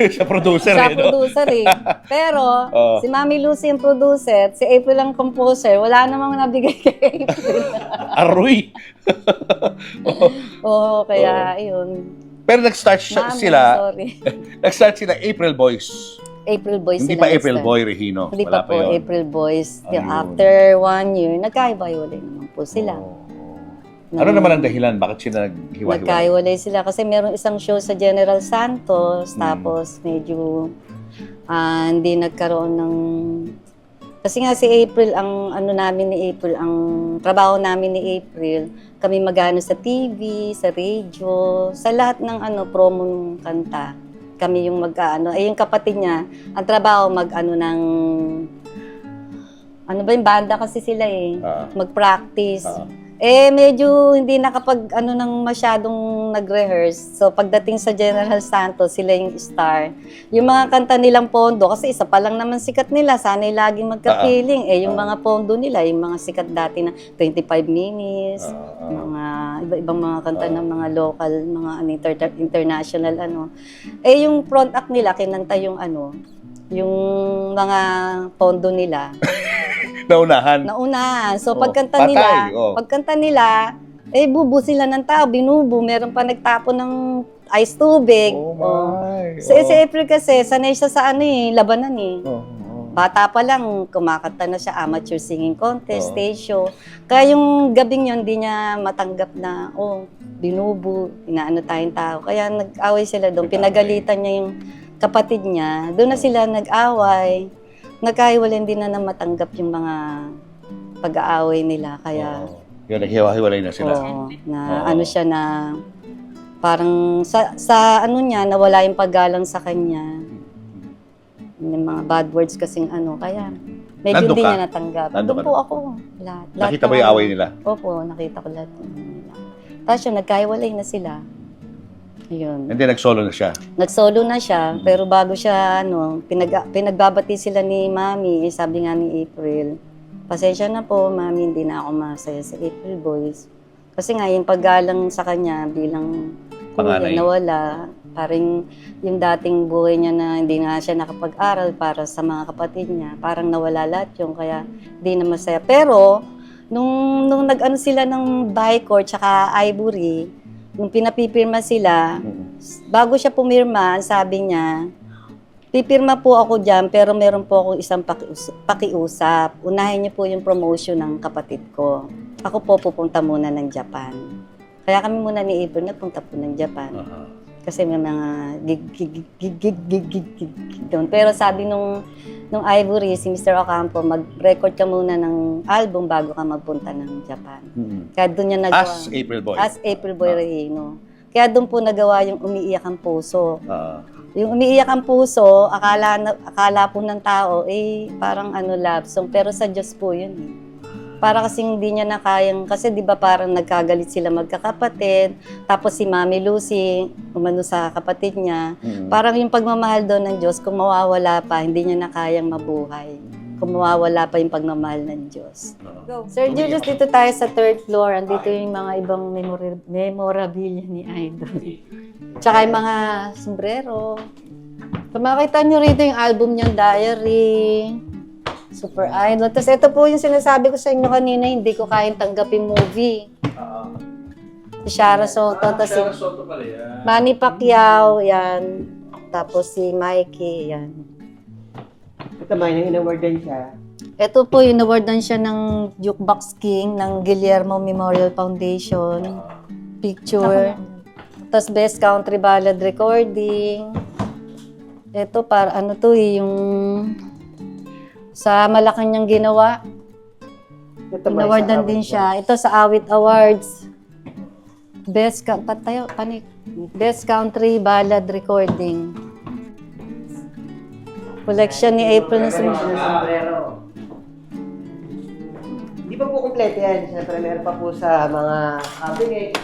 Siya producer
Siya
eh, no?
producer eh. Pero,
Oo.
si Mami Lucy yung producer, si April ang composer, wala namang nabigay kay April.
Aroy!
Oo, kaya, yun.
Pero nag-start
Mami,
sila,
sorry.
nag-start sila April Boys.
April Boys
Hindi
sila
pa April
nag-start.
Boy Regino.
Hindi
Wala
pa po,
yun.
April Boys.
Ayun.
After 1 year, nagkaiba-iwalay naman po sila.
Oo. Ano naman ang dahilan? Bakit sila naghiwa-hiwa?
Nagkaiwalay sila kasi meron isang show sa General Santos, tapos medyo hindi nagkaroon ng... Kasi nga si April, ang ano namin ni April, ang trabaho namin ni April, kami magano sa TV, sa radio, sa lahat ng promo ng kanta. Kami yung mag-ano. Yung kapatid niya, ang trabaho mag-ano ng... Ano ba yung banda kasi sila eh. Mag-practice. Medyo hindi nakapag nang masyadong nag-rehearse. So pagdating sa General Santos, sila yung star. Yung mga kanta nilang pondo, kasi isa pa lang naman sikat nila, sana'y laging magka-feeling. Yung mga pondo nila, yung mga sikat dati na 25 minutes, mga iba-ibang mga kanta ng mga local, mga international yung front act nila, kinanta yung yung mga pondo nila.
Naunahan.
So,
patay,
pagkanta nila, bubu sila ng tao, binubu. Meron pa nagtapon ng ice tubig. Si April kasi, sanay siya sa labanan eh. Bata pa lang, kumakanta na siya, amateur singing contest, stage show. Kaya yung gabing yun, hindi niya matanggap na, binubu, inaano tayong tao. Kaya nag-away sila doon. Pinagalitan niya yung kapatid niya. Doon na sila nag-away. Nagkahiwalay din na matanggap yung mga pag-aaway nila. Kaya,
Yun, naghiwa-hiwalay na sila.
siya na, parang sa niya, nawala yung paggalang sa kanya. Yung mga bad words kasing kaya medyo
Nandun
hindi
ka?
niya natanggap.
Nandun
Nandun
ka
po ako. Lahat
Nakita
ng
mo yung away nila?
Opo, nakita ko lahat ng nila. Tapos yun, nagkahiwalay na sila. Ayun.
And then nag-solo na siya.
Nag-solo na siya, pero bago siya, pinagbabati sila ni Mami, sabi nga ni April, pasensya na po, Mami, hindi na ako masaya sa April Boys. Kasi nga, yung paggalang sa kanya bilang
Panganay.
nawala, parang yung dating buhay niya na hindi nga siya nakapag-aral para sa mga kapatid niya, parang nawala lahat yun, kaya hindi na masaya. Pero, nung nag-ano sila ng Bicor tsaka Ivory, nung pinapipirma sila, bago siya pumirma, sabi niya, pipirma po ako dyan, pero meron po akong isang pakiusap. Unahin niyo po yung promotion ng kapatid ko. Ako po pupunta muna ng Japan. Kaya kami muna ni April nagpunta po ng Japan. Kasi may mga gig doon. Pero sabi nung Ivory, si Mr. Ocampo, mag-record ka muna ng album bago ka magpunta ng Japan. Kaya doon niya nagawa.
As April Boy.
As April Boy Regino. Kaya doon po nagawa yung Umiiyak ang Puso. Yung Umiiyak ang Puso, akala po ng tao, parang love song. Pero sa Diyos po yun eh. Para kasing hindi niya na kayang, kasi di ba parang nagkagalit sila magkakapatid, tapos si Mami Lucy, umano sa kapatid niya, parang yung pagmamahal doon ng Diyos, kung mawawala pa, hindi niya na kayang mabuhay. Kung mawawala pa yung pagmamahal ng Diyos. Sir Julius, dito tayo sa 3rd floor, andito yung mga ibang memorabilia ni Idol. Tsaka yung mga sombrero. Kung makita niyo rito yung album niyang Diary, Super Idol. Tapos ito po yung sinasabi ko sa inyo kanina, hindi ko kayang tanggapin movie. Si Shara Soto, tapos si Manny Pacquiao, yan. Tapos si Mikey, yan.
Ito ba, yung in-awardan siya?
Ito po, in-awardan siya ng Jukebox King ng Guillermo Memorial Foundation. Picture. Tapos Best Country Ballad Recording. Ito, para yung sa Malacanang ginawa. Inawardan din siya. Ito sa Awit Awards. Best Country Ballad Recording. Collection ni April na
sombrero. Hindi pa po kompleto yan. Siyempre, meron pa po sa mga cabinet,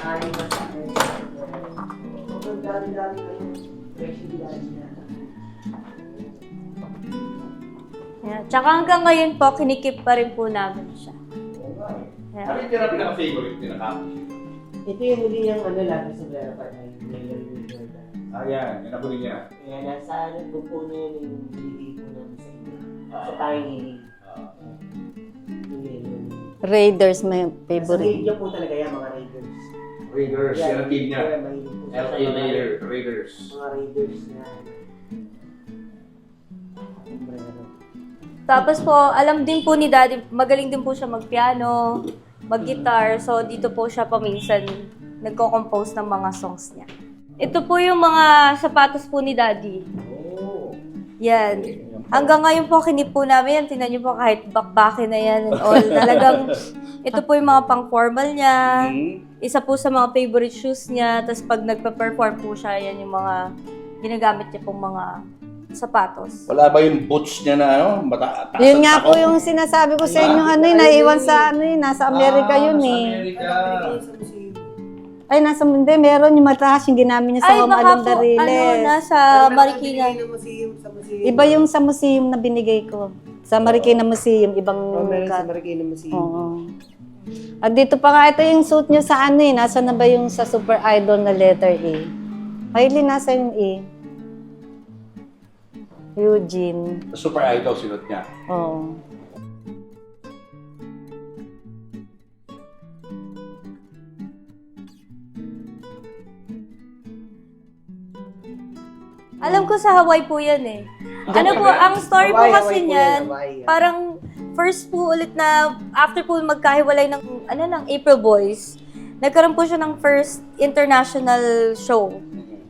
Yeah. Tsaka hanggang ngayon po, kinikip pa rin po namin siya.
Ano yung tira pinaka-favorite?
Ito yung huli niyang Lapis Sobrero pa tayo.
Ayan, yan ang huli niya.
Kaya nasa bumpo na yun yung hindi po namin sa inyo. Sa tayong hiling.
Raiders, may
Sa
favorite.
media po talaga yan, mga Raiders.
Raiders, yan ang team niya.
Mahilig po siya
LA
sa mga-
Raiders.
Mga Raiders na sombrero.
Tapos po, alam din po ni Daddy, magaling din po siya magpiano, mag-guitar. So, dito po siya paminsan nagko-compose ng mga songs niya. Ito po yung mga sapatos po ni Daddy.
Oh.
Yan. Hanggang ngayon po, kinip po namin yan. Tingnan niyo po kahit bakbakin na yan and all. Talagang, ito po yung mga pang-formal niya. Isa po sa mga favorite shoes niya. Tapos pag nagpa-perform po siya, yan yung mga ginagamit niya pong mga sapatos.
Wala ba yung boots niya na taas
Yun
ang
nga
takot?
po yung sinasabi ko sa inyo, naiwan sa nasa Amerika yun eh.
Amerika.
Ay, hindi, meron yung mataas yung ginamit niya sa Home Along the Riles.
Nasa Marikina.
Iba yung sa museum na binigay ko. Sa Marikina Museum, ibang
Meron sa Marikina Museum.
Oo. At dito pa nga, ito yung suit niyo sa nasa na ba yung sa Super Idol na letter A? Kylie, nasa yung A? Eugene.
Super Idol sinot niya.
Oo.
Alam ko sa Hawaii po yan eh. Ano po, ang story po
Hawaii,
kasi
Hawaii po
niyan,
yan, Hawaii yan.
parang first po ulit na, after po magkahiwalay ng, ng April Boys, nagkaroon po siya ng first international show.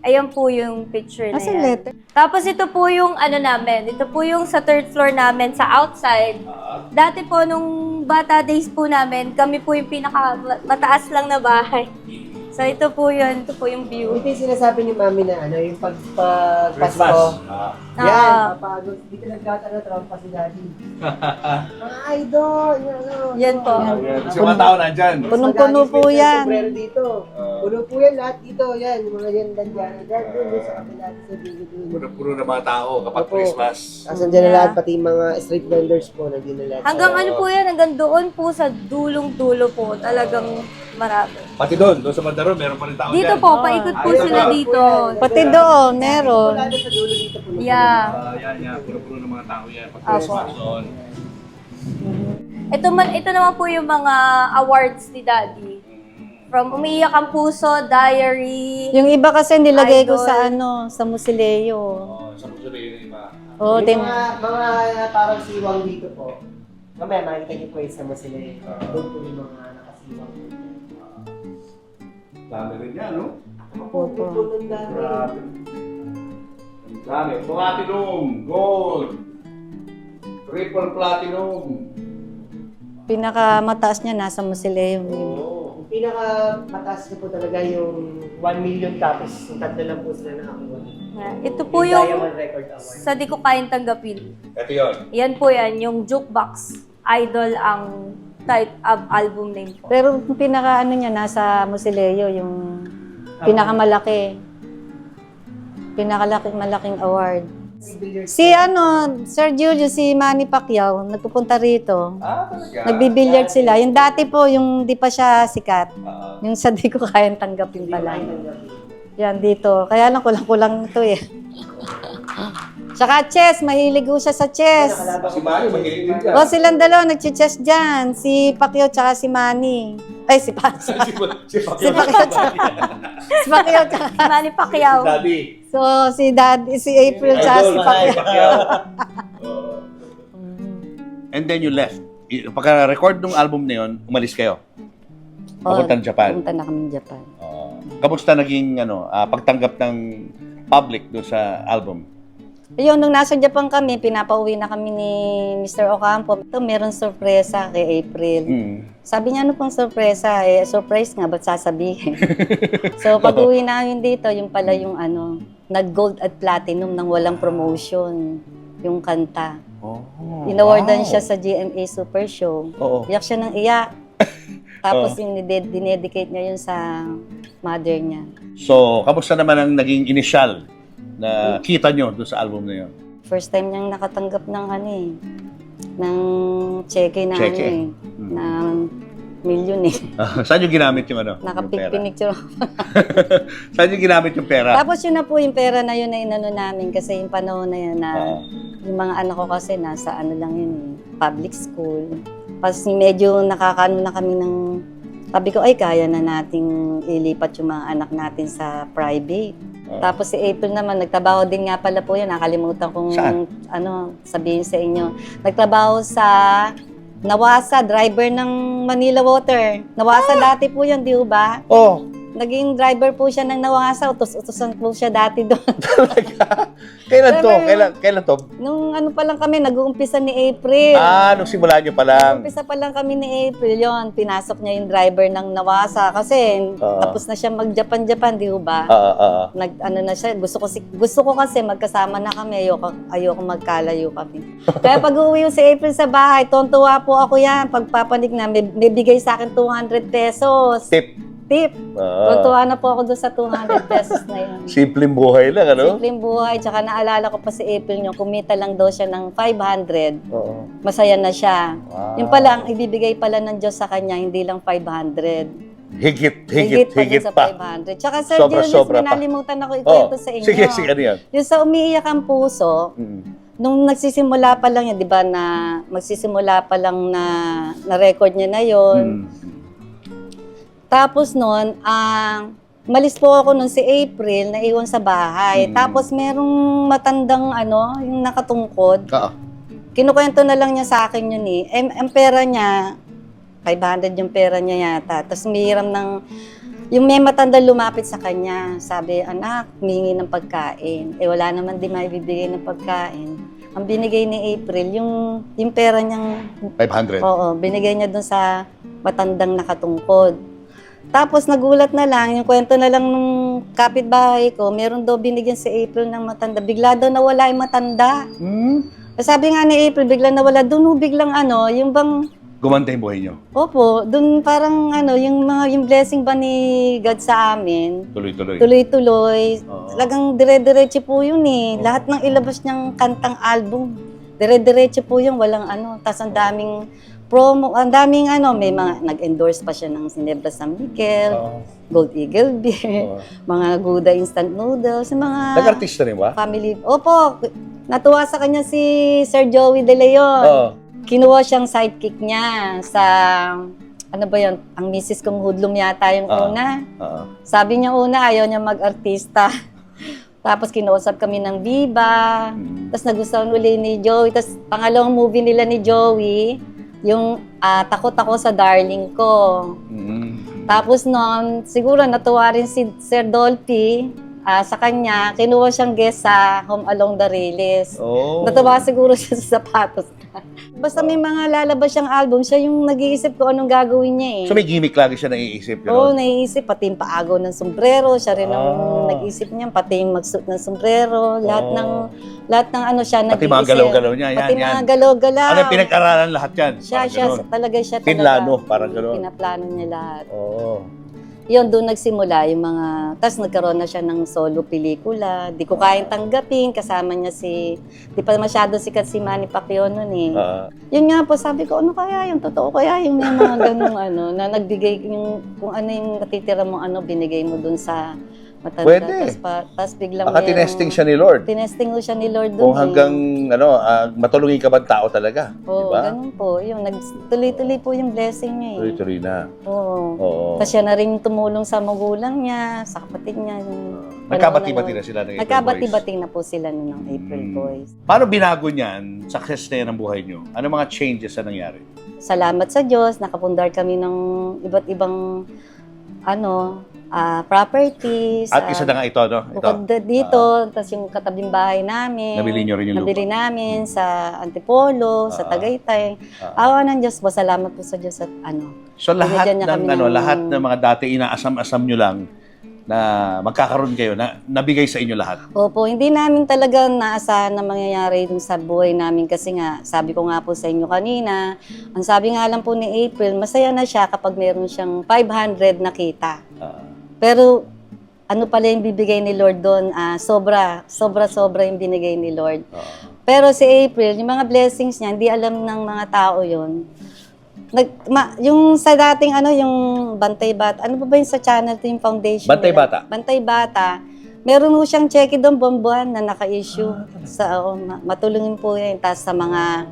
Ayan po yung picture na
Nasa
yan.
letter.
Tapos ito po yung namin, ito po yung sa third floor namin sa outside. Dati po nung bata days po namin, kami po yung pinaka mataas lang na bahay. So ito po yun, ito po yung view.
Ito yung sinasabi ni Mami na yung
Christmas.
pagpasko.
Ah.
Yan, papagod. Dito trompa si Daddy. Mga idol,
Yan po.
Kasi mga tao nandyan.
Punong-puno po yan.
Sombrero dito. Puno po yan lahat dito. Yan, yung mga yan dyan. Doon sa kabila sa dulo doon.
Puro na mga tao kapag
Opo.
Christmas.
Tapos nandiyan na lahat, pati yung mga street vendors po, nandiyan na lahat.
Hanggang ano po yan, hanggang doon po sa dulong-dulo po. Talagang marami.
Pati doon sa Mandaron, meron pa rin tao
Dito
dyan.
po, paikot po
Ayun
sila
po.
dito.
Pati doon, meron.
Wala na sa dulo dito puno.
Yeah.
Yan. Puro ng mga tao yan. Pag
Apo.
Christmas doon.
Ito naman po yung mga awards ni Daddy. From Umiiyak ang Puso, Diary.
Yung iba kasi nilagay ko
Idol.
sa Musileo.
Sa Musuli yung iba.
Oo,
Yung mga parang siwang dito po. Mamaya makikita niyo po yung sa sila. Doon po yung mga nakasiwang.
Dami rin yan, no?
Opo. Puno ng dami.
Grabe. Ang dami. Platinum, gold, triple platinum.
Pinakamataas niya nasa Musileo.
Yung pinaka-mataas niyo po talaga yung 1 million copies. Yung tatlo lang po sila nakakuha.
Ito po yung
Diamond Record Award.
sa di ko kayang tanggapin.
Ito yun.
Yan po yan, yung Jukebox. Idol ang album name po.
Pero yung niya nasa Musileo, yung pinakamalaki. Malaking award. Si Sir Julio, si Manny Pacquiao, nagpupunta rito.
Talaga?
Nagbibilyard sila. Yung dati po, yung di pa siya sikat. Yung sa di ko kayang tanggapin pa lang. Yan, dito. Kaya lang, kulang-kulang ito eh. Tsaka chess, mahilig ko siya sa chess.
Si Mario, mahilig din dyan.
O, silang dalawa, nag-chess dyan. Si Pacquiao tsaka si Manny. Ay, si Pacquiao.
Si
Pacquiao tsaka. Si Pacquiao tsaka.
Manny Pacquiao.
Daddy.
So, si April tsaka si Pacquiao.
And then you left. Pagka-record ng album na yun, umalis kayo. Papunta ng Japan.
Pumunta na kami ng Japan.
Kamusta naging pagtanggap ng public doon sa album?
Ayun, nung nasa Japan kami, pinapauwi na kami ni Mr. Ocampo. Ito, meron sorpresa kay April. Sabi niya, ano pong sorpresa? Eh, surprise nga, ba't sasabihin? So, pag-uwi namin dito, yung pala yung nag-gold at platinum nang walang promotion. Yung kanta. Inawardan siya sa GMA Super Show.
Oo.
Iyak siya ng iyak. Tapos dinedicate niya yun sa mother niya.
So, kamusta naman ang naging initial na kita nyo doon sa album na yun?
First time niyang nakatanggap ng ng cheque na
Cheque.
na million eh.
Saan yung ginamit yung ano? Yung pera?
Nakapicture.
Saan yung ginamit yung pera?
Tapos yun na po yung pera na yun na inano namin kasi yung panahon na yun na yung mga anak ko kasi nasa ano lang yun eh, public school. Tapos medyo nakakaano na kami ng, sabi ko ay kaya na nating ilipat yung mga anak natin sa private. Tapos si April naman, nagtrabaho din nga pala po yun, nakalimutan kong ano, sabihin sa inyo. Nagtrabaho sa Nawasa, driver ng Manila Water. Nawasa dati po yun, di ba?
Oh,
Naging driver po siya ng Nawasa, utos-utosan po siya dati doon.
talaga? Kailan to? Kailan to?
Nung ano pa lang kami, nag-uumpisa ni April.
Nung simula nyo pa lang.
Nag-uumpisa pa lang kami ni April, yon pinasok niya yung driver ng Nawasa kasi tapos na siya mag-Japan, di ba? Nag-ano na siya, gusto ko kasi magkasama na kami, ayoko magkalayo kami. Kaya pag uuwi yung si April sa bahay, tontuwa po ako yan, pagpapanik na, may bigay sa akin 200 pesos. Tip. Tuntua na po ako doon sa 200 pesos na yun.
Simpleng buhay lang, ano?
Simpleng buhay. Tsaka naalala ko pa si April nyo, kumita lang daw siya ng 500. Masaya na siya.
Wow.
Yung pala, ang ibibigay pala ng Diyos sa kanya, hindi lang 500.
Higit
sa
pa.
500. Tsaka Sir
Sobra,
Julius,
sobra
may
pa.
nalimutan ako ikwento sa inyo.
Sige, ano yan?
Yung sa umiiyak ang puso, nung nagsisimula pa lang yan, di ba, na magsisimula pa lang na record niya na yon. Tapos noon, malis po ako noon si April, naiwan sa bahay. Tapos merong matandang yung nakatungkod. Kinukwento na lang niya sa akin yun eh. Ang pera niya, 500 yung pera niya yata. Tapos mihiram yung may matanda lumapit sa kanya. Sabi, anak, humingi ng pagkain. Wala naman di maibibigay ng pagkain. Ang binigay ni April, yung pera niyang
500?
Oo, binigay niya dun sa matandang nakatungkod. Tapos nagulat na lang, yung kwento na lang nung kapitbahay ko, meron daw binigyan si April ng matanda. Bigla daw nawala yung matanda. Sabi nga ni April, bigla nawala. Doon biglang yung bang...
Gumanda yung buhay nyo?
Opo, doon parang yung blessing ba ni God sa amin.
Tuloy-tuloy?
Tuloy-tuloy. Talagang dire-diretso po yun eh. Lahat ng ilabas niyang kantang album, dire-diretso po yun, walang Tas ang daming promo, ang daming may mga nag-endorse pa siya ng Ginebra San Miguel, Gold Eagle Beer, mga Gouda Instant Noodles, mga
Nag-artista rin ba?
family. Opo, natuwa sa kanya si Sir Joey De Leon. Kinuha siyang sidekick niya sa, ano ba yun, ang misis kong hoodlum yata yung una. Sabi niya una, ayaw niya mag-artista. Tapos kinuusap kami ng Viva. Tapos nagustuhan uli ni Joey. Tapos pangalawang movie nila ni Joey, yung Takot Ako sa Darling Ko. Tapos noon, siguro natuwa rin si Sir Dolphy sa kanya. Kinuha siyang guest sa Home Along the Riles. Natuwa siguro siya sa sapatos. Basta may mga lalabas siyang album, siya yung nag-iisip ko anong gagawin niya eh.
So may gimmick lagi siya naiisip?
Oo, naiisip. Pati yung paagaw ng sombrero, siya rin ang nag-isip niya. Pati yung magsuot ng sombrero, lahat ng siya nag-iisip.
Pati mga galaw-galaw niya,
Pati mga galaw-galaw.
Ano yung pinag-aralan lahat yan?
Siya talaga.
Pinlano, parang gano'n.
Pinaplano niya lahat.
Oo.
Yun, doon nagsimula yung mga... Tapos nagkaroon na siya ng solo pelikula. Di ko kayang tanggapin. Kasama niya di pa masyado sikat si Manny Pacquiao noon eh. Yun nga po, sabi ko, ano kaya yung totoo kaya yung may mga ganung na nagbigay kung ano yung natitira mo, binigay mo doon sa matanda.
Pwede.
Tapos biglang
Baka tinesting siya ni Lord.
Tinesting mo siya ni Lord doon.
Kung hanggang, matulungin ka ba tao talaga?
Oo,
diba?
ganun po. Yung tuloy-tuloy po yung blessing niya eh.
Tuloy-tuloy na.
Oo. Tapos siya na rin tumulong sa magulang niya, sa kapatid niya.
Nagkabati-bati na sila ng April Boys.
Nagkabati-bati na po sila ng April Boys.
Paano binago niyan, success na yan ang buhay niyo? Ano mga changes na nangyari?
Salamat sa Diyos, nakapundar kami ng iba't ibang properties.
At isa na nga ito, no?
Bukod dito, tapos yung katabing bahay namin.
Nabili niyo rin yung lupa?
Nabili namin sa Antipolo, sa Tagaytay. Awa ng Diyos po, salamat po sa Diyos at
So lahat
binigyan niya
ng,
kami ng-
lahat ng mga dati inaasam-asam nyo lang na magkakaroon kayo, na nabigay sa inyo lahat?
Opo, hindi namin talaga naasahan na mangyayari dun sa buhay namin kasi nga, sabi ko nga po sa inyo kanina, ang sabi nga lang po ni April, masaya na siya kapag meron siyang 500 na kita. Pero ano pala yung bibigay ni Lord doon? Sobra yung binigay ni Lord. Pero si April, yung mga blessings niya, hindi alam ng mga tao yon. Yung sa dating yung Bantay Bata, ano ba yung sa channel to yung foundation?
Bantay
nila?
Bata.
Bantay Bata. Meron po siyang cheque doon buwan-buwan na naka-issue. Matulungin po yan. Tapos sa mga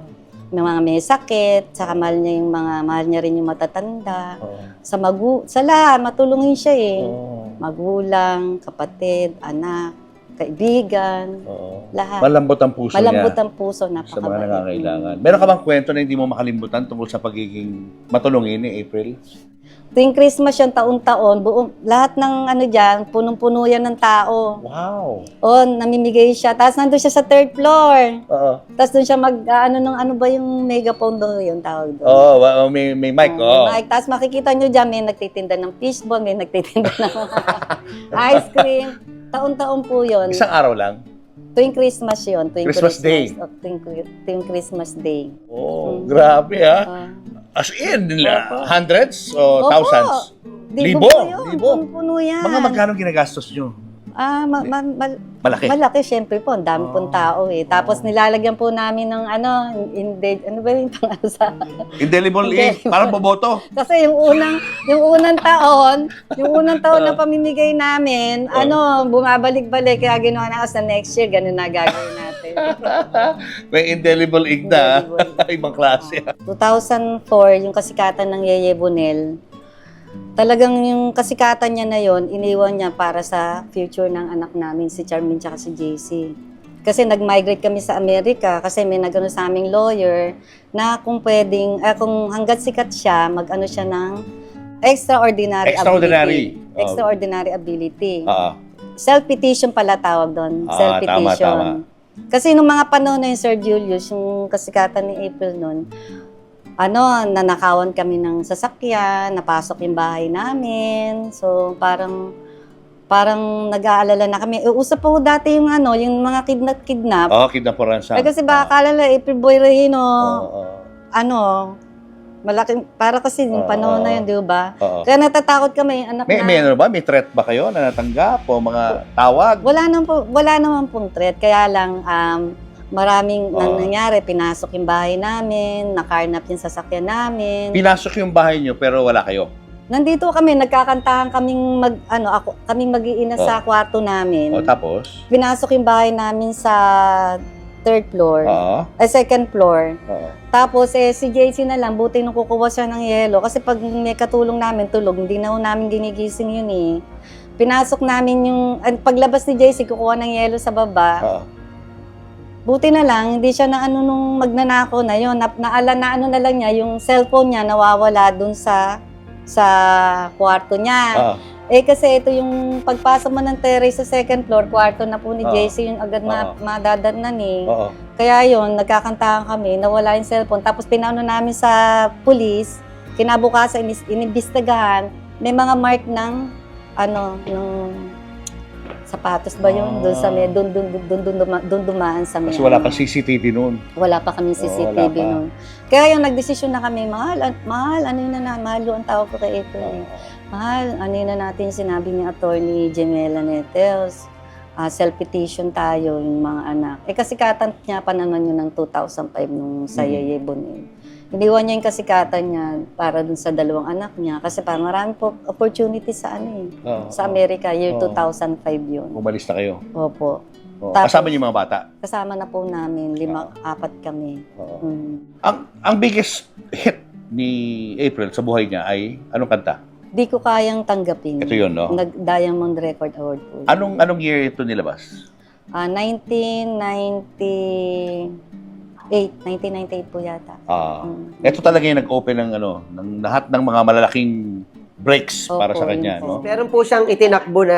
may sakit, saka mahal niya rin yung matatanda. Sa lahat, matulungin siya eh. Magulang, kapatid, anak, kaibigan, lahat.
Malambot ang puso
Malambot
niya
ang puso,
sa mga
napakabait.
nangangailangan. Meron ka bang kwento na hindi mo makalimutan tungkol sa pagiging matulungin ni April?
Tuwing Christmas yun, taon-taon, lahat ng dyan, punong-puno yan ng tao.
Wow!
Namimigay siya. Tapos nandun siya sa 3rd floor.
Oo.
Tapos doon siya ano ba yung megaphone doon, yung tawag doon.
May mic.
May mic. Tapos makikita nyo dyan, may nagtitinda ng fishball, may nagtitinda ng ice cream. Taon-taon po yun.
Isang araw lang?
Tuwing Christmas yun.
Christmas Day.
Tuwing Christmas Day.
Grabe ah. As in, hundreds o thousands? Libo?
Puno yan.
Mga magkano ginagastos nyo?
Malaki. Malaki, syempre po. Ang dami pong tao eh. Tapos nilalagyan po namin ng ano ba yung pang sa...
Indelible ink. Parang boboto.
Kasi yung unang taon na pamimigay namin, bumabalik-balik. Kaya ginawa na sa next year, ganun na gagawin natin.
May indelible ink na. Ibang klase.
2004, yung kasikatan ng Yeye Bonel, talagang yung kasikatan niya na yon, iniwan niya para sa future ng anak namin, si Charmin tsaka si JC. Kasi nag-migrate kami sa Amerika kasi may nagano sa aming lawyer na kung pwedeng, kung hanggat sikat siya, mag-ano siya ng extraordinary ability. Extraordinary ability. Self-petition pala tawag doon. Self-petition.
Tama.
Kasi nung mga panahon na yung Sir Julius, yung kasikatan ni April noon, nanakawan kami ng sasakyan, napasok yung bahay namin. So, parang nag-aalala na kami. Usap po dati yung mga kidnap.
Kidnapuran siya.
Kasi baka akala April Boy Regino, malaking, para kasi yung panahon na yun, di ba? Kaya natatakot kami, anak na.
May threat ba kayo na natanggap o mga tawag?
Wala naman pong threat. Kaya lang, maraming nangyari. Pinasok yung bahay namin, nakarnap yung sasakyan namin.
Pinasok yung bahay nyo pero wala kayo?
Nandito kami, nagkakantahan kaming kaming mag-iina sa kwarto namin.
Tapos?
Pinasok yung bahay namin sa 3rd floor. 2nd floor. Tapos si JC na lang, buti nung kukuha siya ng yelo. Kasi pag may katulong namin, tulog, hindi na namin ginigising yun eh. Pinasok namin paglabas ni JC, kukuha ng yelo sa baba. Buti na lang, hindi siya nung magnanako na yun. Na lang niya, yung cellphone niya nawawala dun sa kwarto niya. Kasi ito yung pagpasok mo ng terrace sa 2nd floor, kwarto na po ni JC yung agad madadatnan eh. Kaya yun, nagkakantahan kami, nawala yung cellphone. Tapos pinano namin sa police, kinabukasan, inimbestigahan, may mga mark ng sapatos ba yun? Doon dumaan sa mga.
Kasi wala pa CCTV noon.
Wala pa kami CCTV noon. Kaya yung nagdesisyon na kami, mahal, mahal yung tawag ko kay April. Mahal, na natin sinabi ni Attorney Gemela Nettles, self-petition tayo yung mga anak. Kasikatan niya pa naman yun ng 2005 nung sa Yeye Bonel. Iniwan niya yung kasikatan niya para dun sa 2 anak niya. Kasi parang marami po opportunity sa sa Amerika. Year 2005 yun.
Umalis na kayo?
Opo.
Tapos, kasama niyo mga bata?
Kasama na po namin. 4 kami.
Ang biggest hit ni April sa buhay niya ay anong kanta?
Di ko kayang tanggapin.
Ito yun, no?
Nag-Diamond Record Award po.
Anong year ito nilabas?
1998 po yata.
Ito talaga yung nag-open ng lahat ng mga malalaking breaks para sa kanya, no?
Meron po siyang itinakbo na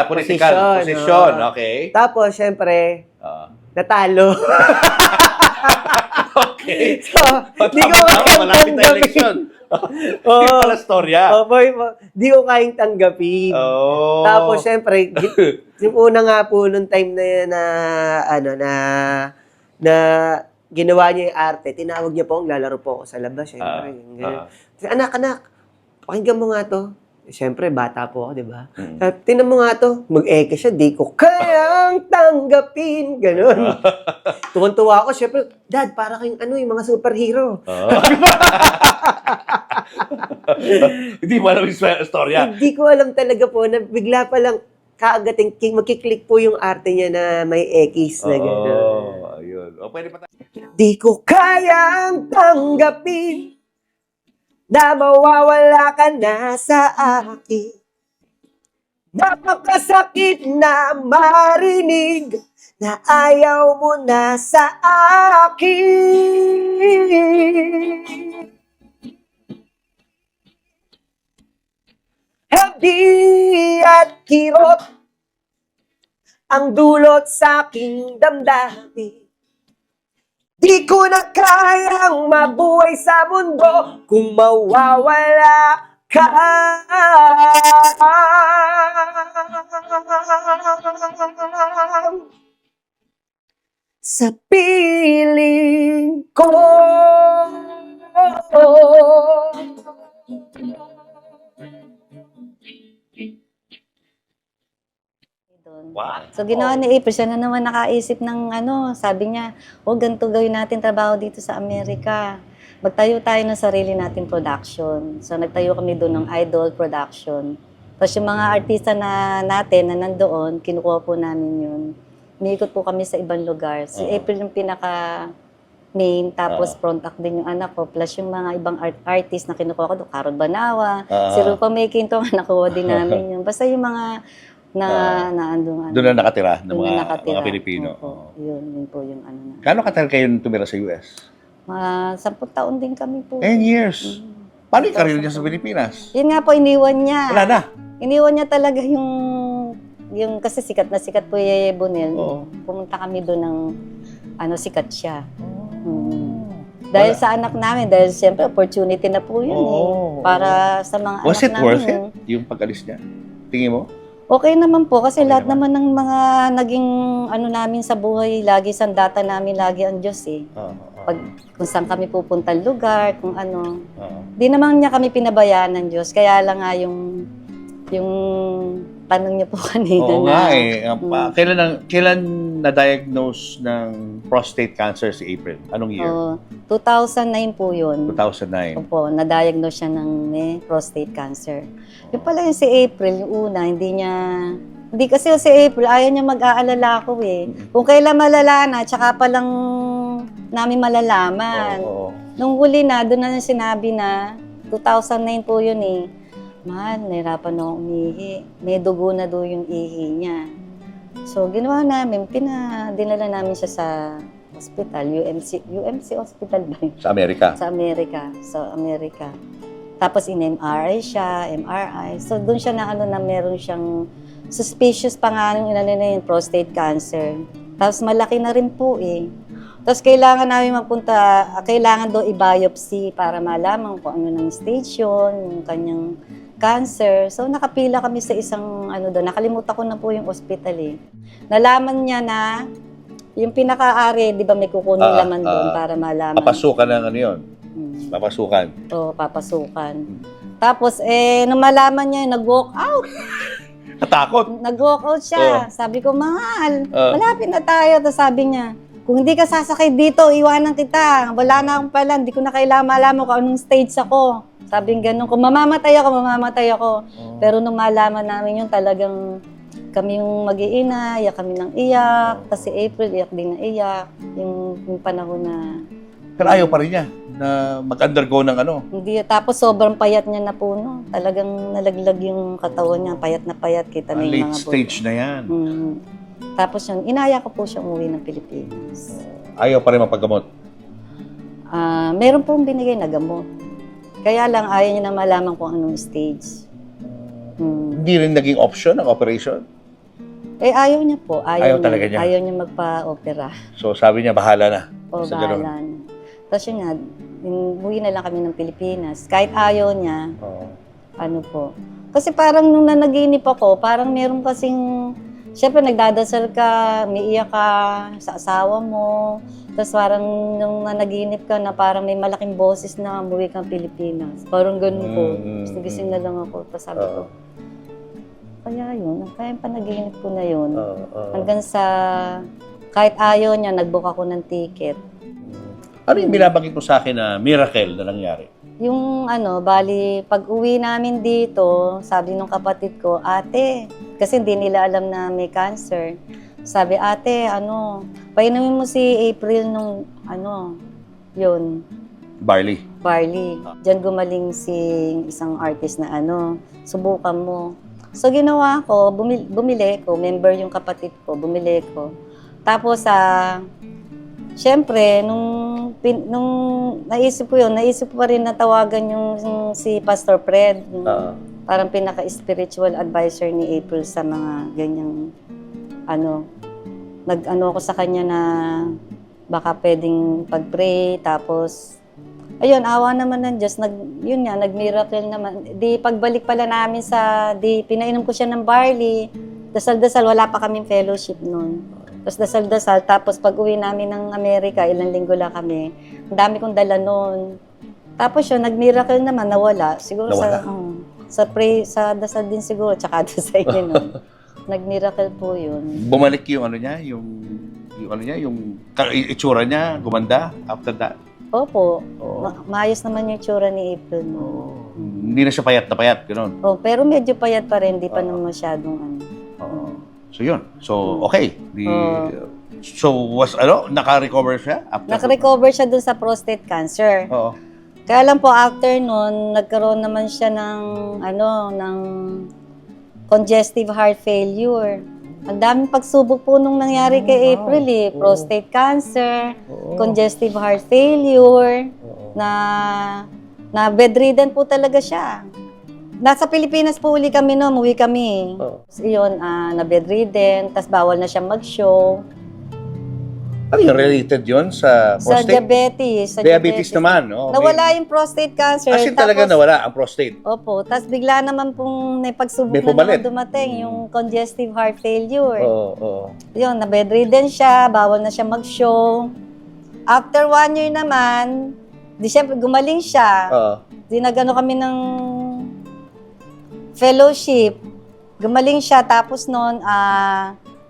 political position, okay?
Tapos syempre natalo.
Okay.
So, di ko kayang tanggapin.
Hindi pala storya.
Di ko kayang tanggapin. Tapos syempre, yung una nga po nung time na ginawa niya yung arte, tinawag niya po, lalaro po ako sa labas. Anak, pakinggan mo nga to. Siyempre, bata po ako, di ba? Tinan mo nga to, mag-eke siya, di ko kayang tanggapin. Ganon. Tuwan-tuwa ako, siyempre, Dad, para kayong yung mga superhero.
Hindi mo alam yung storya.
Hindi ko alam talaga po na bigla pa lang kaagating magkiklik po yung arte niya na may X na gano'n.
Ayun. O, pwede pa tayo.
Di ko kayang tanggapin na mawawala ka na sa akin. Napakasakit na marinig na ayaw mo na sa akin. Hindi at kirot ang dulot sa aking damdamin. Di ko na kayang mabuhay sa mundo kung mawawala ka. Sa piling ko.
Wow.
So ginawa ni April, siya na naman nakaisip ng sabi niya, ganito gawin natin trabaho dito sa Amerika. Magtayo tayo ng sarili nating production. So nagtayo kami doon ng Idol Production. Tapos yung mga artista natin na nandoon, kinukuha po namin yun. Umiikot po kami sa ibang lugar. Si April yung pinaka main, tapos front act din yung anak ko, plus yung mga ibang artist na kinukuha ko doon, Carol Banawa, si Rupa May Quinto, nakuha din namin yun. Basta yung mga
doon na nakatira ng mga Pilipino.
Opo, yun po yung na.
Kano katagal kayo tumira sa US?
Mga 10 taon din kami po.
10 years. Paano yung karir niya sa Pilipinas?
Yun nga po, iniwan niya.
Wala na.
Iniwan niya talaga yung kasi sikat na sikat po yung Yeye Bonel. Pumunta kami doon ng sikat siya. Dahil sa anak namin, dahil siyempre opportunity na po yun para sa mga
Was
anak
it worth
namin.
it? Yung pag-alis niya? Tingin mo?
Okay naman po kasi
Okay
lahat naman ng mga naging namin sa buhay, lagi sandata namin, lagi ang Diyos eh. Kung saan kami pupuntang lugar, kung ano. Di naman niya kami pinabayaan ng Diyos. Kaya lang nga yung tanong niyo po kanina
Oo
na.
nga eh. Kailan na-diagnose ng prostate cancer si April? Anong year?
2009 po yun.
2009.
Opo, na-diagnose siya ng prostate cancer. Yung pala yung si April, yung una, hindi kasi yung si April, ayaw niya mag-aalala ko eh. Kung kailan malala na, tsaka pa lang namin malalaman. Nung huli na, doon na sinabi na, 2009 po yun eh. Mahal, nahirapan ako umihi. May dugo na doon yung ihi niya. So, ginawa namin, dinala namin siya sa hospital, UMC hospital ba yun?
Sa Amerika?
Sa Amerika. Tapos in-MRI siya, MRI. So, doon siya na meron siyang suspicious pa nga yung yung prostate cancer. Tapos malaki na rin po eh. Tapos kailangan namin kailangan daw i-biopsy para malaman kung ano ng stage yun, yung kanyang cancer. So nakapila kami sa isang doon. Nakalimutan ko na po yung hospital eh. Nalaman niya na yung pinaka-ari, di ba may kukunin laman doon para malaman.
Papasukan ng yun? Papasukan?
Oo, papasukan. Tapos nung malaman niya, nag-walk out.
Natakot?
Nag-walk out siya. Sabi ko, mahal, malapit na tayo. Tapos sabi niya, kung hindi ka sasakay dito, iwanan kita. Wala na akong pala, hindi ko na kailangan malaman kung anong stage ako. Sabi ng ganun, kung mamamatay ako. Pero nung malaman namin yun, talagang kami yung mag-iina, iyak kami ng iyak. Tapos si April, iyak din na iyak. Yung panahon na...
Pero ayaw pa rin niya na mag-undergo ng
Hindi, tapos sobrang payat niya na po, no? Talagang nalaglag yung katawan niya, payat na payat. Kita na yung
late
mga
stage na yan.
Tapos yun, inaya ko po siya umuwi ng Pilipinas.
Ayaw pa rin mapaggamot?
Meron pong binigay na gamot. Kaya lang ayaw niya na malaman kung anong stage.
Hindi rin naging option ang operation?
Ayaw niya po.
Ayaw talaga niya?
Ayaw niya magpa-opera.
So sabi niya, bahala na.
Bahala na. Tapos yun nga, umuwi na lang kami ng Pilipinas. Kahit ayaw niya, Kasi parang nung nanaginip ako, parang meron kasing, syempre nagdadasal ka, umiiyak ka sa asawa mo, Tapos parang nung nanaginip ka na parang may malaking boses na umuwi kang Pilipinas. Parang ganun po. Tapos nagising na lang ako. Tapos sabi ko, kaya yun, kaya yung panaginip ko na yun. Hanggang sa, kahit ayaw niya, nag-book ako ng ticket.
Ano yung binabanggit mo sa akin na miracle na nangyari?
Yung bali, pag uwi namin dito, sabi nung kapatid ko, ate, kasi hindi nila alam na may cancer. Sabi, ate, painumin mo si April nung, yun,
Barley.
barley. Diyan gumaling si isang artist na subukan mo. So ginawa ko, bumili ko, member yung kapatid ko, bumili ko. Tapos syempre, nung naisip ko pa rin na tawagan yung si Pastor Fred, parang pinaka-spiritual advisor ni April sa mga ganyang nag-ako sa kanya na baka pwedeng pag-pray, tapos ayun, awa naman ng Diyos, nag-miracle naman. Di pagbalik pala namin pinainom ko siya ng barley, dasal-dasal, wala pa kaming fellowship noon. Tapos dasal-dasal, tapos pag uwi namin ng Amerika, ilang linggo lang kami, ang dami kong dala noon. Tapos yun, nag-miracle naman, nawala. Siguro sa dasal din siguro, tsaka doon sa inyo, no? Nag-miracle po yun.
Bumalik yung yung itsura niya, gumanda after that.
Opo, maayos naman yung tsura ni April. No?
Hindi na siya payat na payat, gano'n.
Pero medyo payat pa rin, di pa naman masyadong
So yun. So okay. Naka-recover siya?
Naka-recover siya dun sa prostate cancer.
Oo.
Kaya lang po after nun, nagkaroon naman siya ng congestive heart failure. Ang daming pagsubok po nung nangyari kay April prostate cancer, congestive heart failure, na bedridden po talaga siya. Nasa Pilipinas po uli kami umuwi kami. Yun, na bedridden, tas bawal na siya mag-show.
Ano yung related yun sa prostate?
Sa diabetes.
Diabetes naman.
Nawala yung prostate cancer.
As in talaga nawala ang prostate?
Opo. Tapos bigla naman pong may pagsubok
May
na
pumalit.
naman dumating, yung congestive heart failure.
Oo.
Yun, na-bedridden siya, bawal na siya mag-show. After 1 year naman, di syempre gumaling siya. Dinagano kami ng fellowship. Gumaling siya, tapos noon,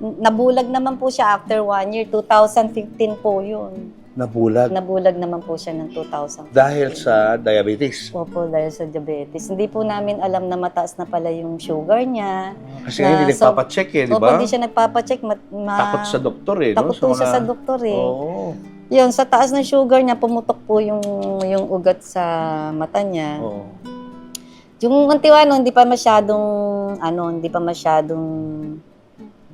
nabulag naman po siya after 1 year. 2015 po yun.
Nabulag?
Nabulag naman po siya ng 2015.
Dahil sa diabetes?
Opo, dahil sa diabetes. Hindi po namin alam na mataas na pala yung sugar niya.
Kasi hindi nagpapacheck di ba?
Opo, hindi siya nagpapacheck.
Takot sa doktor
Takot po siya sa doktor
Oo.
Yun, sa taas ng sugar niya, pumutok po yung ugat sa mata niya.
Oo.
Yung Antiwano, hindi pa masyadong,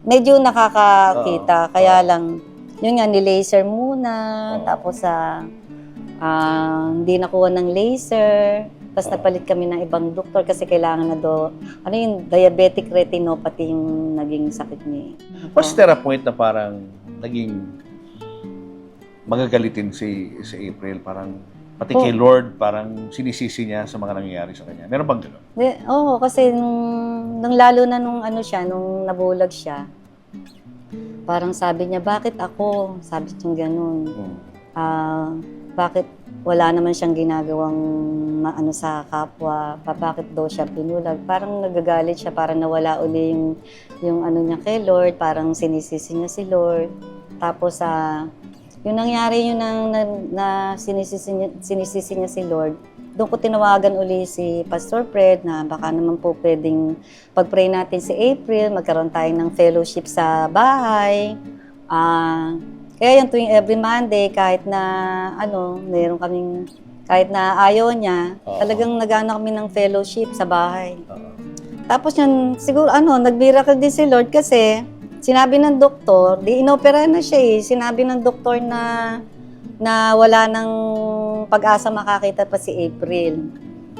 medyo nakakakita. Kaya lang, yun nga, ni-laser muna. Tapos, hindi nakuha ng laser. Tapos, nagpalit kami ng ibang doktor kasi kailangan na yung diabetic retinopathy yung naging sakit niya.
Was there a point na parang naging magagalitin si April? Parang pati kay Lord, parang sinisisi niya sa mga nangyayari sa kanya. Meron bang gano'n?
Oo, kasi nung lalo na nung nabulag siya, parang sabi niya, bakit ako? Sabi niya gano'n. Bakit wala naman siyang ginagawang sa kapwa? Bakit daw siya pinulag? Parang nagagalit siya, parang nawala uli yung niya kay Lord, parang sinisisi niya si Lord. Tapos, yung nangyari yun na sinisisi niya si Lord, doon ko tinawagan uli si Pastor Fred na baka naman po pwedeng pag-pray natin si April, magkaroon tayo ng fellowship sa bahay. Kaya yung tuwing every Monday, kahit na meron kaming, kahit na ayaw niya, talagang nag-ano kami ng fellowship sa bahay. Tapos yun, siguro nag-miracle din si Lord kasi sinabi ng doktor, inopera na siya Sinabi ng doktor na wala nang pag-asa makakita pa si April.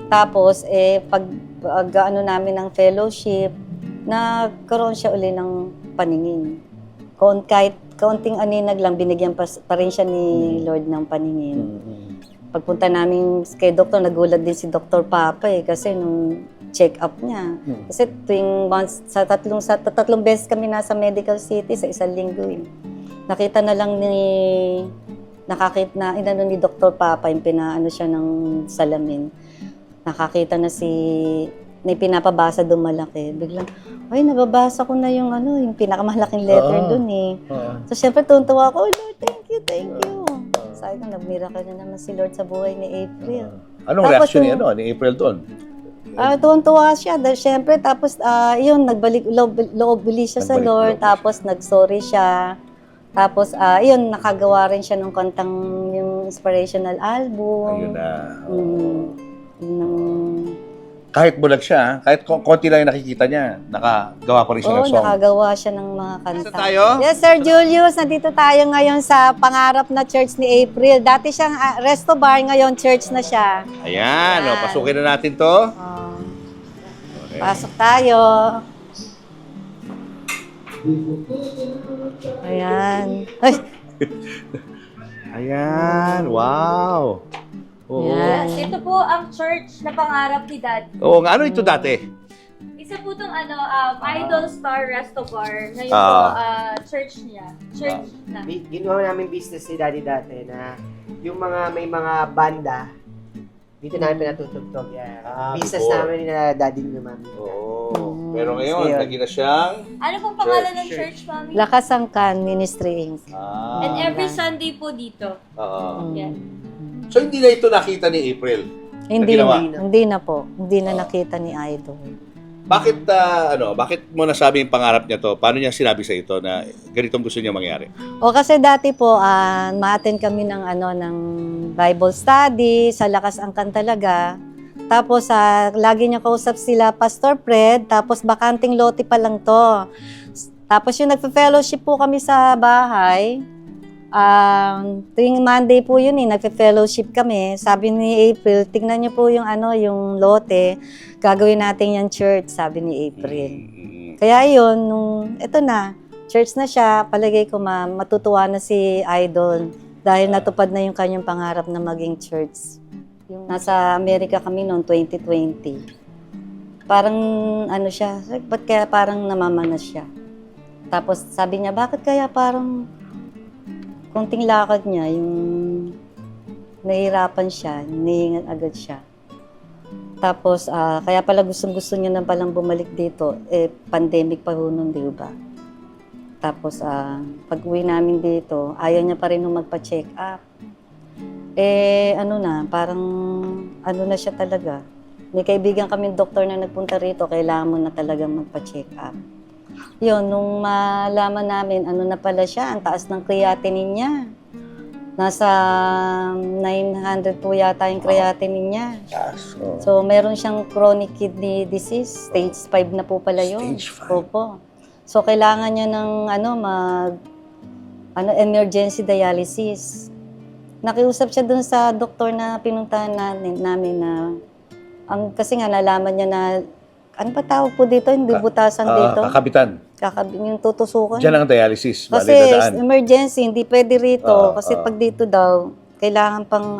Tapos, pag namin ng fellowship, nagkaroon siya uli ng paningin. Kahit kaunting aninag lang, binigyan pa rin siya ni Lord ng paningin. Pagpunta namin kay doktor, nagulat din si Dr. Papa kasi nung check-up niya. Kasi tuwing months, sa tatlong beses kami nasa Medical City sa isang linggo. Nakita na lang inano ni Dr. Papa, yung pinaano siya ng salamin. Nakakita na may pinapabasa doon malaki. Biglang, ay, nababasa ko na yung yung pinakamalaking letter doon eh. So, syempre, tuntua ako, oh, Lord, thank you. Sabi ko, nag-miracle na naman si Lord sa buhay ni April.
Anong
Tapos
reaction
yung-
ni April doon?
Tuwan-tuwa siya. Dahil syempre, tapos, yun, nagbalik, loob siya sa
Nagbalik
Lord.
loob siya.
Tapos, nag-sorry siya. Tapos, yun, nakagawa rin siya ng kantang yung inspirational album.
Ayun na.
Kahit
Kahit bulag siya, kahit konti lang yung nakikita niya, nakagawa pa rin siya ng song.
nakagawa siya ng mga kanta.
Saan tayo?
Yes, Sir Julius. Nandito tayo ngayon sa pangarap na church ni April. Dati siyang resto bar, ngayon church na siya.
Ayan,
Ayan.
pasukin na natin to. Okay.
Pasok tayo. Ayan. Ay,
Ayan, wow. Oo.
Ayan.
Yes, ito po ang church na pangarap ni Dad.
Oo nga, ano ito dati?
Isa po itong Idol Star Resto Bar. Ngayon
Ah.
po, church niya. Church na.
Ginawa namin business ni Daddy dati na yung may mga banda, dito namin pinatutugtog. Yeah. Business
before.
namin na Daddy ni Mami.
Oo. Pero ngayon,
Ngayon.
naging na siyang...
Ano pong pangalan ng
Church.
church, Mami?
Lakas ang Kan Ministry Inc.
And every Sunday po dito.
Oo.
Yan.
So, hindi na ito nakita ni April.
Hindi
ginawa?
na, hindi na po. Hindi na nakita ni Idol.
Bakit, bakit mo nasabi yung pangarap niya to? Paano niya sinabi sa ito na ganitong gusto niya mangyari?
O kasi dati po, ma-attend kami ng ng Bible study, sa Lakas ang Kan talaga. Tapos, lagi niya kausap sila, Pastor Fred, tapos bakanting lote pa lang to. Tapos yung nagpe-fellowship po kami sa bahay, tuwing Monday po yun nagpe-fellowship kami. Sabi ni April, tignan niyo po yung yung lote, gagawin natin yung church, sabi ni April. Kaya yun, eto na, church na siya, palagay ko matutuwa na si Idol dahil natupad na yung kanyang pangarap na maging church. Nasa Amerika kami noong 2020. Parang siya, ba't kaya parang namamanas siya? Tapos sabi niya, bakit kaya parang konting lakad niya, yung nahihirapan siya, hinihingal agad siya. Tapos, kaya pala gusto niya na palang bumalik dito, pandemic pa ho nun, di ba? Tapos, pag uwi namin dito, ayaw niya pa rin nung magpa-check up. Parang, na siya talaga. May kaibigan kaming doktor na nagpunta rito, kailangan mo na talagang magpa-check up. Yun, nung malaman namin, na pala siya, ang taas ng creatinine niya. Nasa 900 po yata yung creatinine niya. So, meron siyang chronic kidney disease. Stage 5 na po pala yun.
Stage 5?
Opo. So, kailangan niya ng, emergency dialysis. Nakiusap siya dun sa doktor na pinuntahan namin na, kasi nga nalaman niya na, ano ba tawag po dito? Hindi butasan dito.
Kakabitan.
Yung tutusukan.
Diyan ang dialysis.
Kasi
Bali dadaan.
emergency, hindi pwede rito. Kasi
oo.
pag dito daw, kailangan pang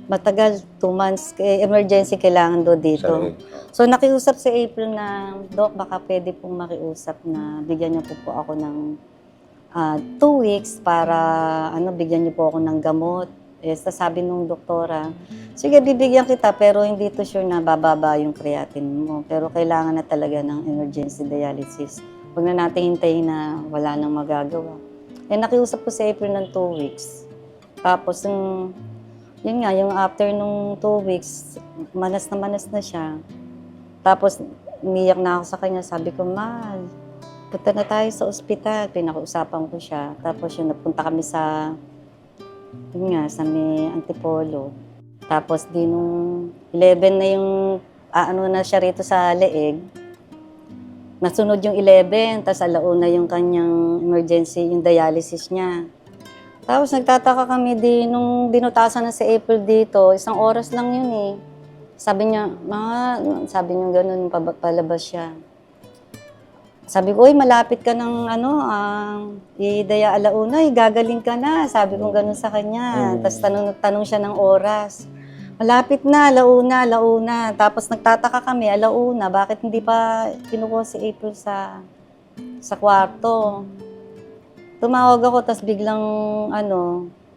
matagal, 2 months. Emergency kailangan daw dito. So nakiusap si April na, Doc, baka pwede pong makiusap na bigyan niyo po ako ng 2 weeks para bigyan niyo po ako ng gamot. Sabi nung doktora, sige, bibigyan kita pero hindi to sure na bababa yung creatinine mo. Pero kailangan na talaga ng emergency dialysis. Huwag na natin hintayin na wala nang magagawa. Nakiusap ko si April ng 2 weeks. Tapos, yung after nung 2 weeks, manas na siya. Tapos, umiyak na ako sa kanya. Sabi ko, Mahal, punta na tayo sa ospital. Pinakausapan ko siya. Tapos, napunta kami sa may Antipolo. Tapos di nung 11 na yung na siya rito sa leeg, nasunod yung 11, tapos alauna yung kanyang emergency, yung dialysis niya. Tapos nagtataka kami nung binutasan na si April dito, 1 oras lang yun Sabi niya, sabi niya ganun, palabas siya. Sabi ko, malapit ka ng idaya alauna, gagaling ka na. Sabi ko gano'n sa kanya. Tapos tanong siya ng oras. Malapit na, alauna. Tapos nagtataka kami, alauna, bakit hindi pa kinukuha si April sa kwarto? tumawag ako, tapos biglang,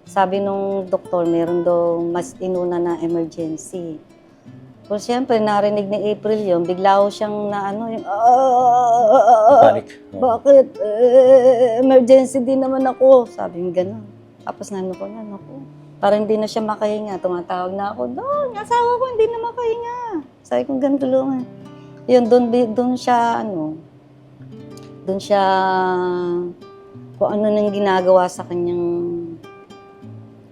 sabi nung doktor, meron daw mas inuna na emergency. So, siyempre, narinig ni April yun, bigla ko siyang
Panic.
bakit? Emergency din naman ako. Sabi yung gano'n. Tapos parang hindi na siya makahinga. Tumatawag na ako, Dong, asawa ko hindi na makahinga. Sabi ko, ganun tulungan. Yun, doon siya, kung ano nang ginagawa sa kanyang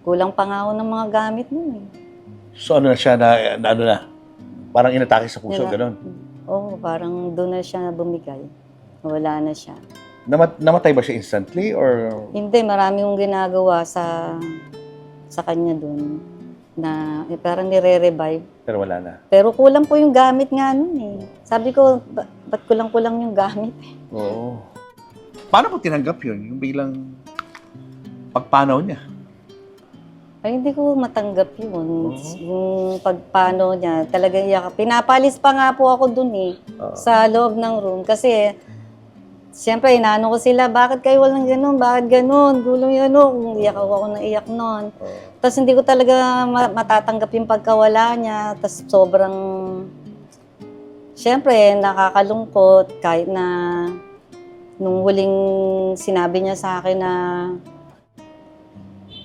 kulang pa nga ako ng mga gamit nun eh.
So ano na siya na parang inatake sa puso, gano'n?
Oo, parang doon na siya bumigay. Wala na siya.
Namatay ba siya instantly or?
Hindi, marami yung ginagawa sa kanya doon na parang nire-revive.
Pero wala na.
Pero kulang po yung gamit nga nun eh. Sabi ko, ba't kulang-kulang yung gamit eh?
Oo. Paano po tinanggap yun? Yung biglang pagpanaw niya?
Ay, hindi ko matanggap yun. Yung pagpano niya, talagang iyak. Pinapalis pa nga po ako dun eh, sa loob ng room. Kasi, siyempre, inaano ko sila, bakit kayo walang ganun? Bakit ganun? Gulong yun, kung iyak ako na iyak nun. Tapos hindi ko talaga matatanggap yung pagkawala niya. Tapos sobrang, siyempre, nakakalungkot kahit na nung huling sinabi niya sa akin na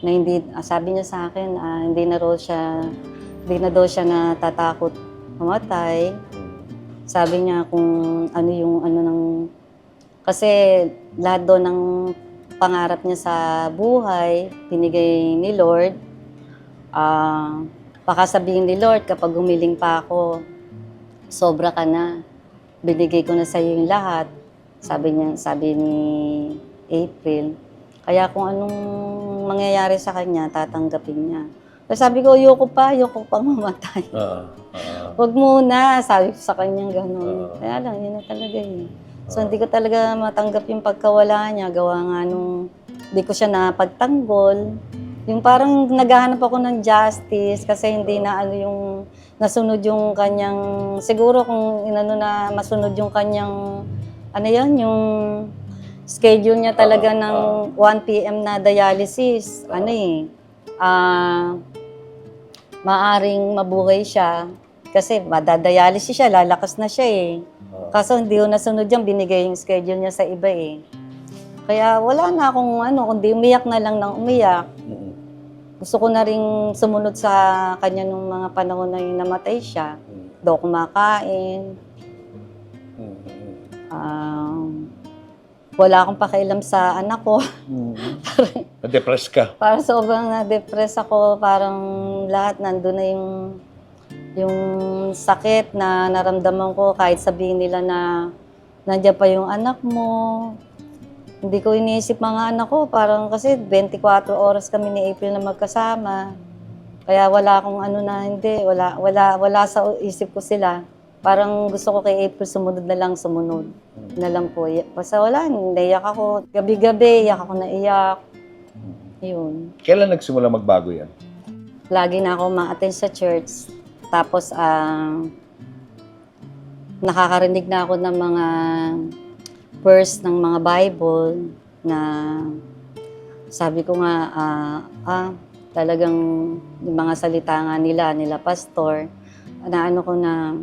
hindi, sabi niya sa akin, hindi na daw siya natatakot mamatay. Sabi niya kung kasi lahat doon ng pangarap niya sa buhay, binigay ni Lord. Baka sabihin ni Lord, kapag humiling pa ako, sobra ka na. Binigay ko na sa iyo yung lahat. Sabi ni April. Kaya kung anong mangyayari sa kanya, tatanggapin niya. Kasi sabi ko, ayoko pa mamatay. Huwag muna, sabi ko sa kanya gano'n. Kaya lang, yun na talaga yun. So, hindi ko talaga matanggap yung pagkawala niya. Gawa nga nung hindi ko siya napagtanggol. Yung parang naghahanap ako ng justice kasi hindi na yung nasunod yung kanyang, siguro kung masunod yung kanyang, yung schedule niya talaga ng 1 p.m. na dialysis. Maaring mabuhay siya kasi madadialysis siya, lalakas na siya eh. Kaso hindi ko nasunod yan, binigay yung schedule niya sa iba eh. Kaya wala na akong kundi umiyak na lang ng umiyak. Gusto ko na rin sumunod sa kanya nung mga panahon na yung namatay siya. Daw kumakain. Wala akong pakialam sa anak ko.
Na-depress ka?
Parang sobrang na-depress ako. Parang lahat nandun na yung sakit na naramdaman ko. Kahit sabihin nila na nandiyan pa yung anak mo. Hindi ko iniisip mga anak ko. Parang kasi 24 oras kami ni April na magkasama. Kaya wala akong hindi. Wala sa isip ko sila. Parang gusto ko kay April sumunod na lang po. Basta naiyak ako. Gabi-gabi, iyak ako na iyak. Yun.
Kailan nagsimula magbago yan?
Lagi na ako ma-attend sa church. Tapos, nakakarinig na ako ng mga verse ng mga Bible na sabi ko nga, talagang yung mga salita nga nila pastor, ko na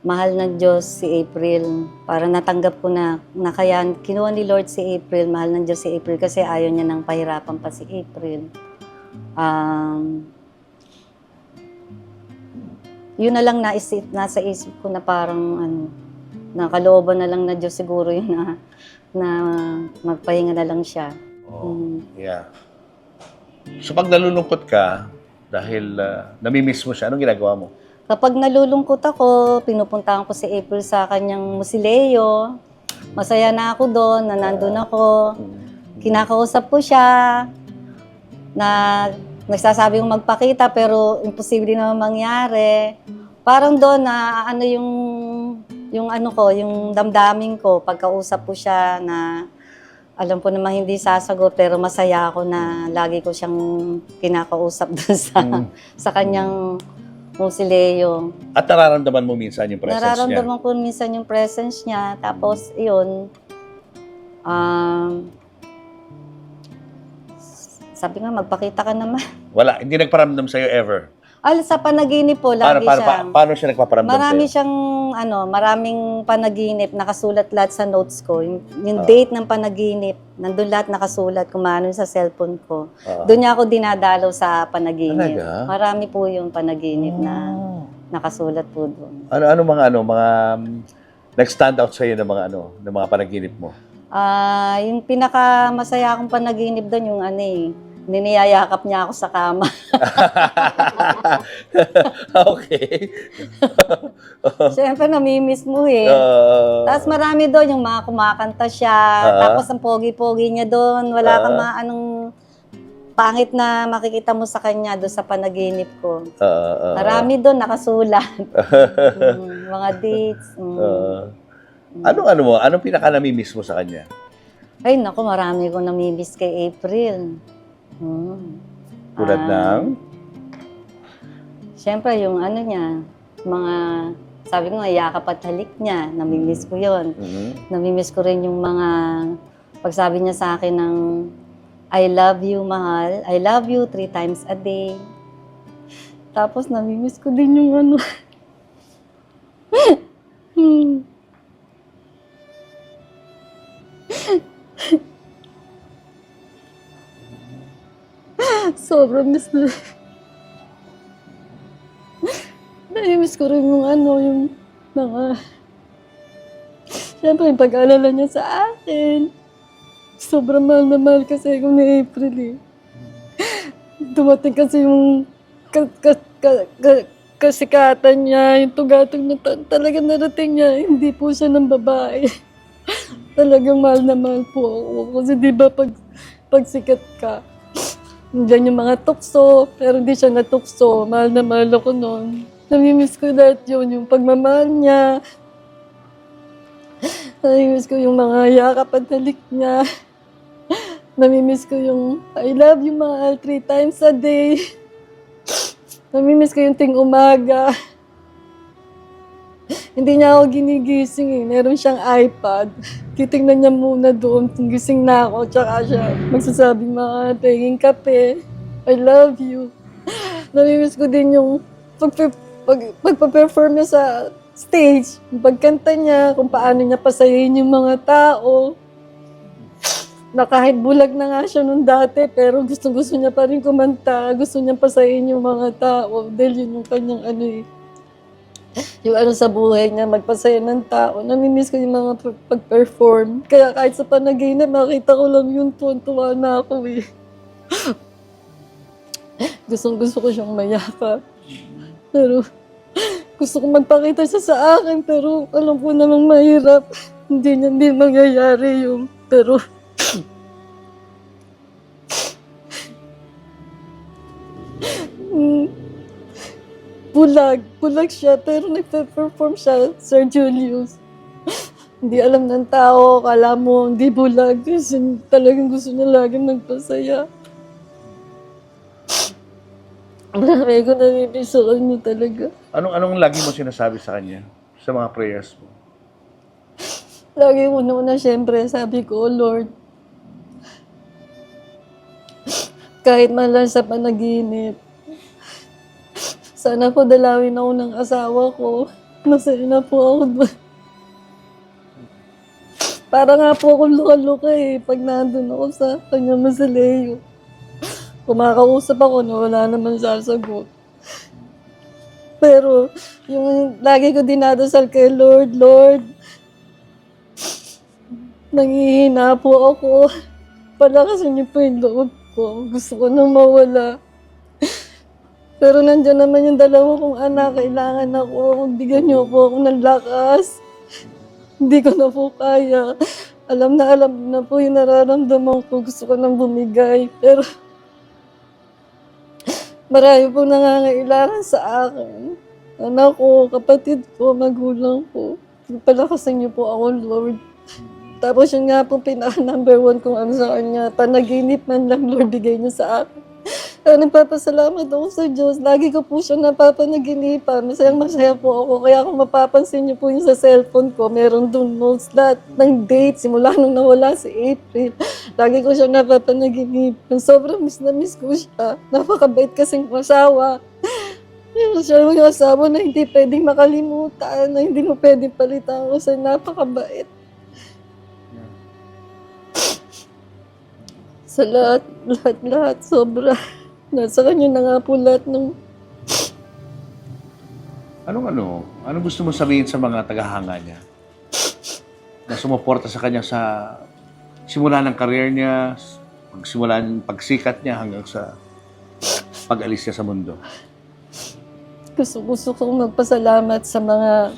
mahal ng Diyos si April. Para natanggap ko na kaya kinuha ni Lord si April, mahal ng Diyos si April kasi ayaw niya nang pahirapan pa si April. Yun na lang nasa isip ko na parang nakalooban na lang na Diyos siguro yun na magpahinga na lang siya.
Yeah. So pag nalulungkot ka, dahil namimiss mo siya, anong ginagawa mo?
Kapag nalulungkot ako, pinupuntahan ko si April sa kanyang musileo. Masaya na ako doon, na nandun ako. Kinakausap ko siya, na nagsasabi kong magpakita pero imposible naman mangyari. Parang doon na yung damdamin ko, pagkausap ko siya na alam ko naman hindi sasagot pero masaya ako na lagi ko siyang kinakausap doon sa kanyang musileo.
At nararamdaman mo minsan yung presence niya?
Nararamdaman ko minsan yung presence niya. Tapos, yun, Sabi nga, magpakita ka naman.
Wala, hindi nagparamdam sa'yo ever.
Sa panaginip po, lagi siyang...
Paano siya nagpaparamdam
Marami
sa'yo?
siyang, maraming panaginip, nakasulat lahat sa notes ko. Yung date ng panaginip, nandun lahat nakasulat, kumano sa cellphone ko. Doon niya ako dinadalaw sa panaginip.
Talaga?
Marami po yung panaginip na nakasulat po doon.
Mga nag-stand out sa'yo ng mga panaginip mo?
Yung pinaka-masaya akong panaginip doon, yung niniyayakap niya ako sa kama.
Okay.
Siyempre, namimiss mo eh. Tapos marami doon, yung mga kumakanta siya. Tapos ang pogi-pogi niya doon. Wala kang anong pangit na makikita mo sa kanya doon sa panaginip ko. Marami doon nakasulat. Mga dates.
Anong pinaka-namimiss mo sa kanya?
Ay, naku, marami kong namimiss kay April.
Tulad ng?
Siyempre, yung niya, mga, sabi ko nga, yakap at halik niya, namimiss ko yun. Namimiss ko rin yung mga, pagsabi niya sa akin ng, I love you, mahal. I love you 3 times a day. Tapos, namimiss ko din yung sobrang miss na. Nai-miss ko rin yung yung mga... Siyempre, yung pag-aalala niya sa akin. Sobrang mahal na mahal kasi ako ni April eh. Dumating kasi yung kasikatan niya, yung tugatog na talagang narating niya. Hindi po siya ng babae. Talagang mahal na mahal po ako. Kasi di ba pag sikat ka, nandiyan yung mga tukso, pero hindi siya natukso. Mahal na mahal ako noon. Namimiss ko lahat yun, yung pagmamahal niya. Namimiss ko yung mga yakap at halik niya. Namimiss ko yung I love you mahal 3 times a day. Namimiss ko yung ting umaga. Hindi niya ako ginigising eh. Meron siyang iPad. Titingnan niya muna doon. Gising na ako. Tsaka siya magsasabing mga tingin kape. I love you. Namimiss ko din yung pagpa-perform niya sa stage. Yung pagkanta niya, kung paano niya pasayahin yung mga tao. Na kahit bulag na nga siya nung dati, pero gusto niya pa rin kumanta. Gusto niya pasayahin yung mga tao. Dahil yun yung kanyang yung sa buhay niya, magpasaya ng tao. Namimiss ko yung mga pag-perform. Kaya kahit sa panaginip, makita ko lang yun, tuwa na ako eh. Gusto ko siyang mayakap. Pero gusto ko magpakita siya sa akin, pero alam ko namang mahirap. Hindi mangyayari yung, pero bulag siya, pero nagpe-perform siya, Sir Julius. Hindi alam ng tao, kala mo hindi bulag, kasi talagang gusto niya laging nagpasaya. Marami ko namimiss sa kanya talaga.
Anong lagi mo sinasabi sa kanya? Sa mga prayers mo?
Lagi una siyempre, sabi ko, Lord, kahit man lang sa panaginip, sana po dalawin ako ng asawa ko. Masaya na po ako doon. Para nga po akong luka-luka eh, pag nandun ako sa kanya mausoleo. Kumakausap ako na wala naman sasagot. Pero yung lagi ko dinadasal kay Lord, nanghihina po ako. Palakasin niyo po yung loob ko. Gusto ko nang mawala. Pero nandiyan naman yung 2 kong anak, kailangan ako. Bigyan niyo po ako ng lakas. Hindi ko na po kaya. Alam na po yung nararamdaman ko. Gusto ko nang bumigay. Pero marami po nangangailangan sa akin. Anak ko, kapatid ko, magulang ko. Palakasin niyo po ako, Lord. Tapos yun nga po pinaka-number 1 kung ano sa kanya. Panaginip man lang, Lord, bigay niyo sa akin. Kaya nagpapasalamat ako sa Diyos. Lagi ko po siya napapanaginipan. Masayang-masaya po ako. Kaya kung mapapansin niyo po yung sa cellphone ko, meron doon notes lahat ng date simula nung nawala si April.
Lagi ko siya napapanaginipan. Sobrang miss na miss ko siya. Napakabait kasing asawa. Siya yung asawa na hindi pwedeng makalimutan, na hindi mo pwedeng palitan kasi napakabait. Sa lahat, sobra. Nasa kanya na nga po lahat ng...
Anong gusto mo sabihin sa mga tagahanga niya? Na sumuporta sa kanya sa simula ng career niya, pagsimula ng pagsikat niya hanggang sa pag-alis niya sa mundo.
Gusto kong magpasalamat sa mga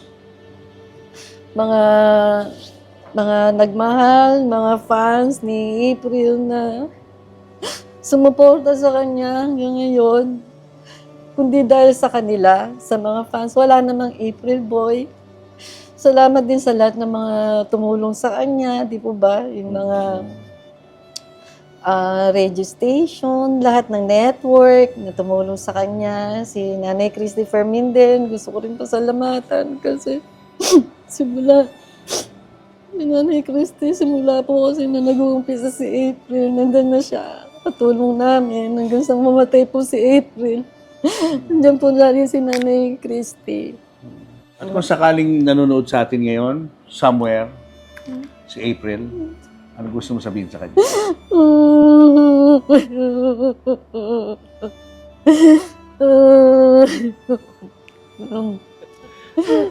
nagmahal, mga fans ni April na sumuporta sa kanya hanggang ngayon. Kundi dahil sa kanila, sa mga fans, wala namang April Boy. Salamat din sa lahat ng mga tumulong sa kanya, di po ba? Yung mga radio station, lahat ng network na tumulong sa kanya. Si Nanay Christy Ferminden, gusto ko rin pasalamatan kasi simula po kasi na nag-uumpisa si April, nandun na siya. Patulong namin hanggang sa mamatay po si April. Nandiyan po lagi si Nanay Christy.
At kung sakaling nanonood sa atin ngayon, somewhere, si April, ano gusto mo sabihin sa kanya?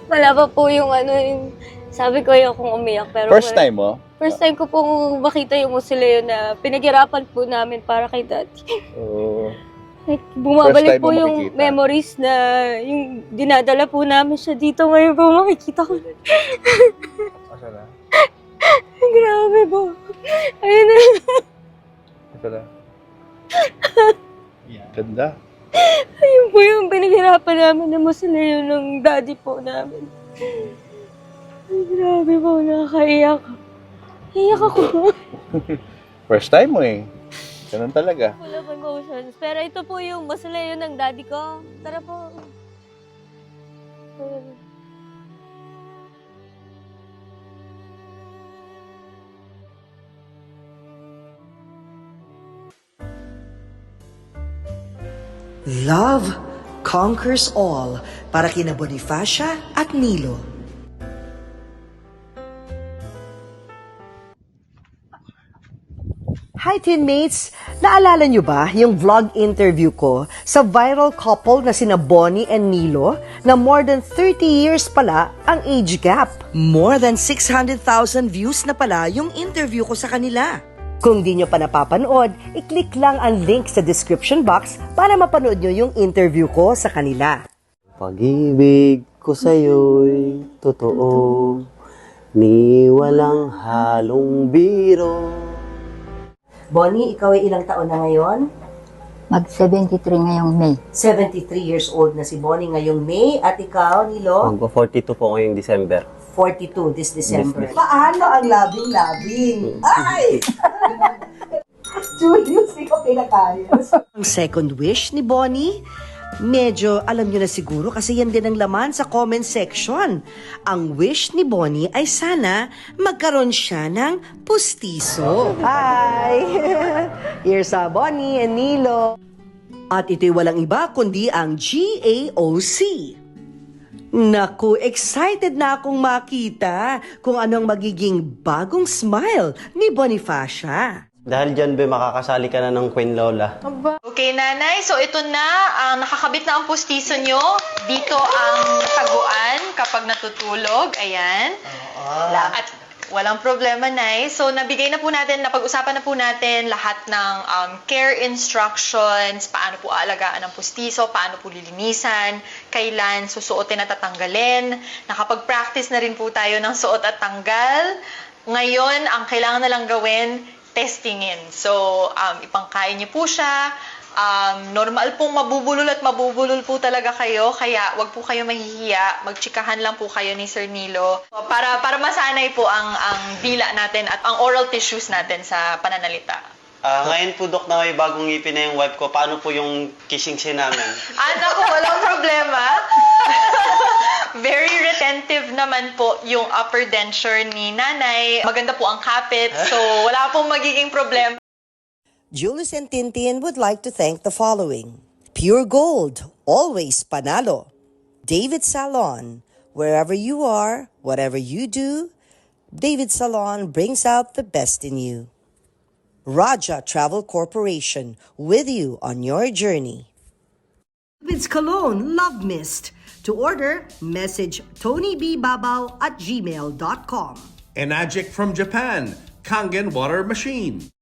Wala pa po yung yung sabi ko yung akong umiyak. Pero
First time mo?
First time ko pong makita yung museo na pinaghirapan po namin para kay Daddy.
Oo.
Like, bumabalik
First time
po
mo
yung
makikita.
memories na yung dinadala po namin siya dito. Ngayon po makikita ko.
Asa na?
Grabe po. Ayun na.
Ito na. Ganda.
Ayun po yung pinaghirapan namin na museo ng daddy po namin. Ay, grabe po. Nakakaiyak. Iyak ako.
First time mo eh. Ganun talaga.
Full of emotions. Pero ito po yung mausoleo ng daddy ko. Tara po. Ayun.
Love conquers all para kina Bonifacia at Nilo. Hi teammates! Naalala nyo ba yung vlog interview ko sa viral couple na sina Bonnie and Nilo na more than 30 years pala ang age gap? More than 600,000 views na pala yung interview ko sa kanila. Kung di nyo pa napapanood, i-click lang ang link sa description box para mapanood nyo yung interview ko sa kanila.
Pag-ibig ko sa'yo'y totoo, ni walang halong biro.
Bonnie, ikaw ay ilang taon na ngayon?
Mag-73 ngayong May.
73 years old na si Bonnie ngayong May at ikaw, Nilo?
Magpo-42 po ngayong December.
42 this December. Paano ang labing-labing? Ay! Julius, ikaw pinakayos. Ang second wish ni Bonnie, medyo alam nyo na siguro kasi yan din ang laman sa comment section. Ang wish ni Bonnie ay sana magkaroon siya ng pustiso. Hi! Here's Bonnie and Nilo. At ito'y walang iba kundi ang GAOC. Naku, excited na akong makita kung anong magiging bagong smile ni Bonifacia.
Dahil dyan, be, makakasali ka na ng Queen Lola.
Okay, nanay. So, ito na. Nakakabit na ang pustiso nyo. Dito ang taguan kapag natutulog. Ayan. At walang problema, nay. So, nabigay na po natin, napag-usapan na po natin lahat ng care instructions, paano po aalagaan ang pustiso, paano po lilinisan, kailan susuotin at tatanggalin. Nakapag-practice na rin po tayo ng suot at tanggal. Ngayon, ang kailangan na lang gawin, testingin. So, ipangkain niyo po siya. Normal pong mabubulol at mabubulol po talaga kayo, kaya wag po kayo mahihiya. Magtsikahan lang po kayo ni Sir Nilo para masanay po ang dila natin at ang oral tissues natin sa pananalita.
Ngayon po, Dok, na may bagong ngipin na yung wife ko, paano po yung kissing scene namin?
Naku, walang problema. Very retentive na naman po yung upper denture ni nanay. Maganda po ang kapit, so wala pong magiging problema.
Julius and Tintin would like to thank the following. Pure Gold, always panalo. David Salon, wherever you are, whatever you do, David Salon brings out the best in you. Raja Travel Corporation, with you on your journey. David's Cologne Love Mist. To order, message tonybbabaw@gmail.com.
Enagic from Japan, Kangen Water Machine.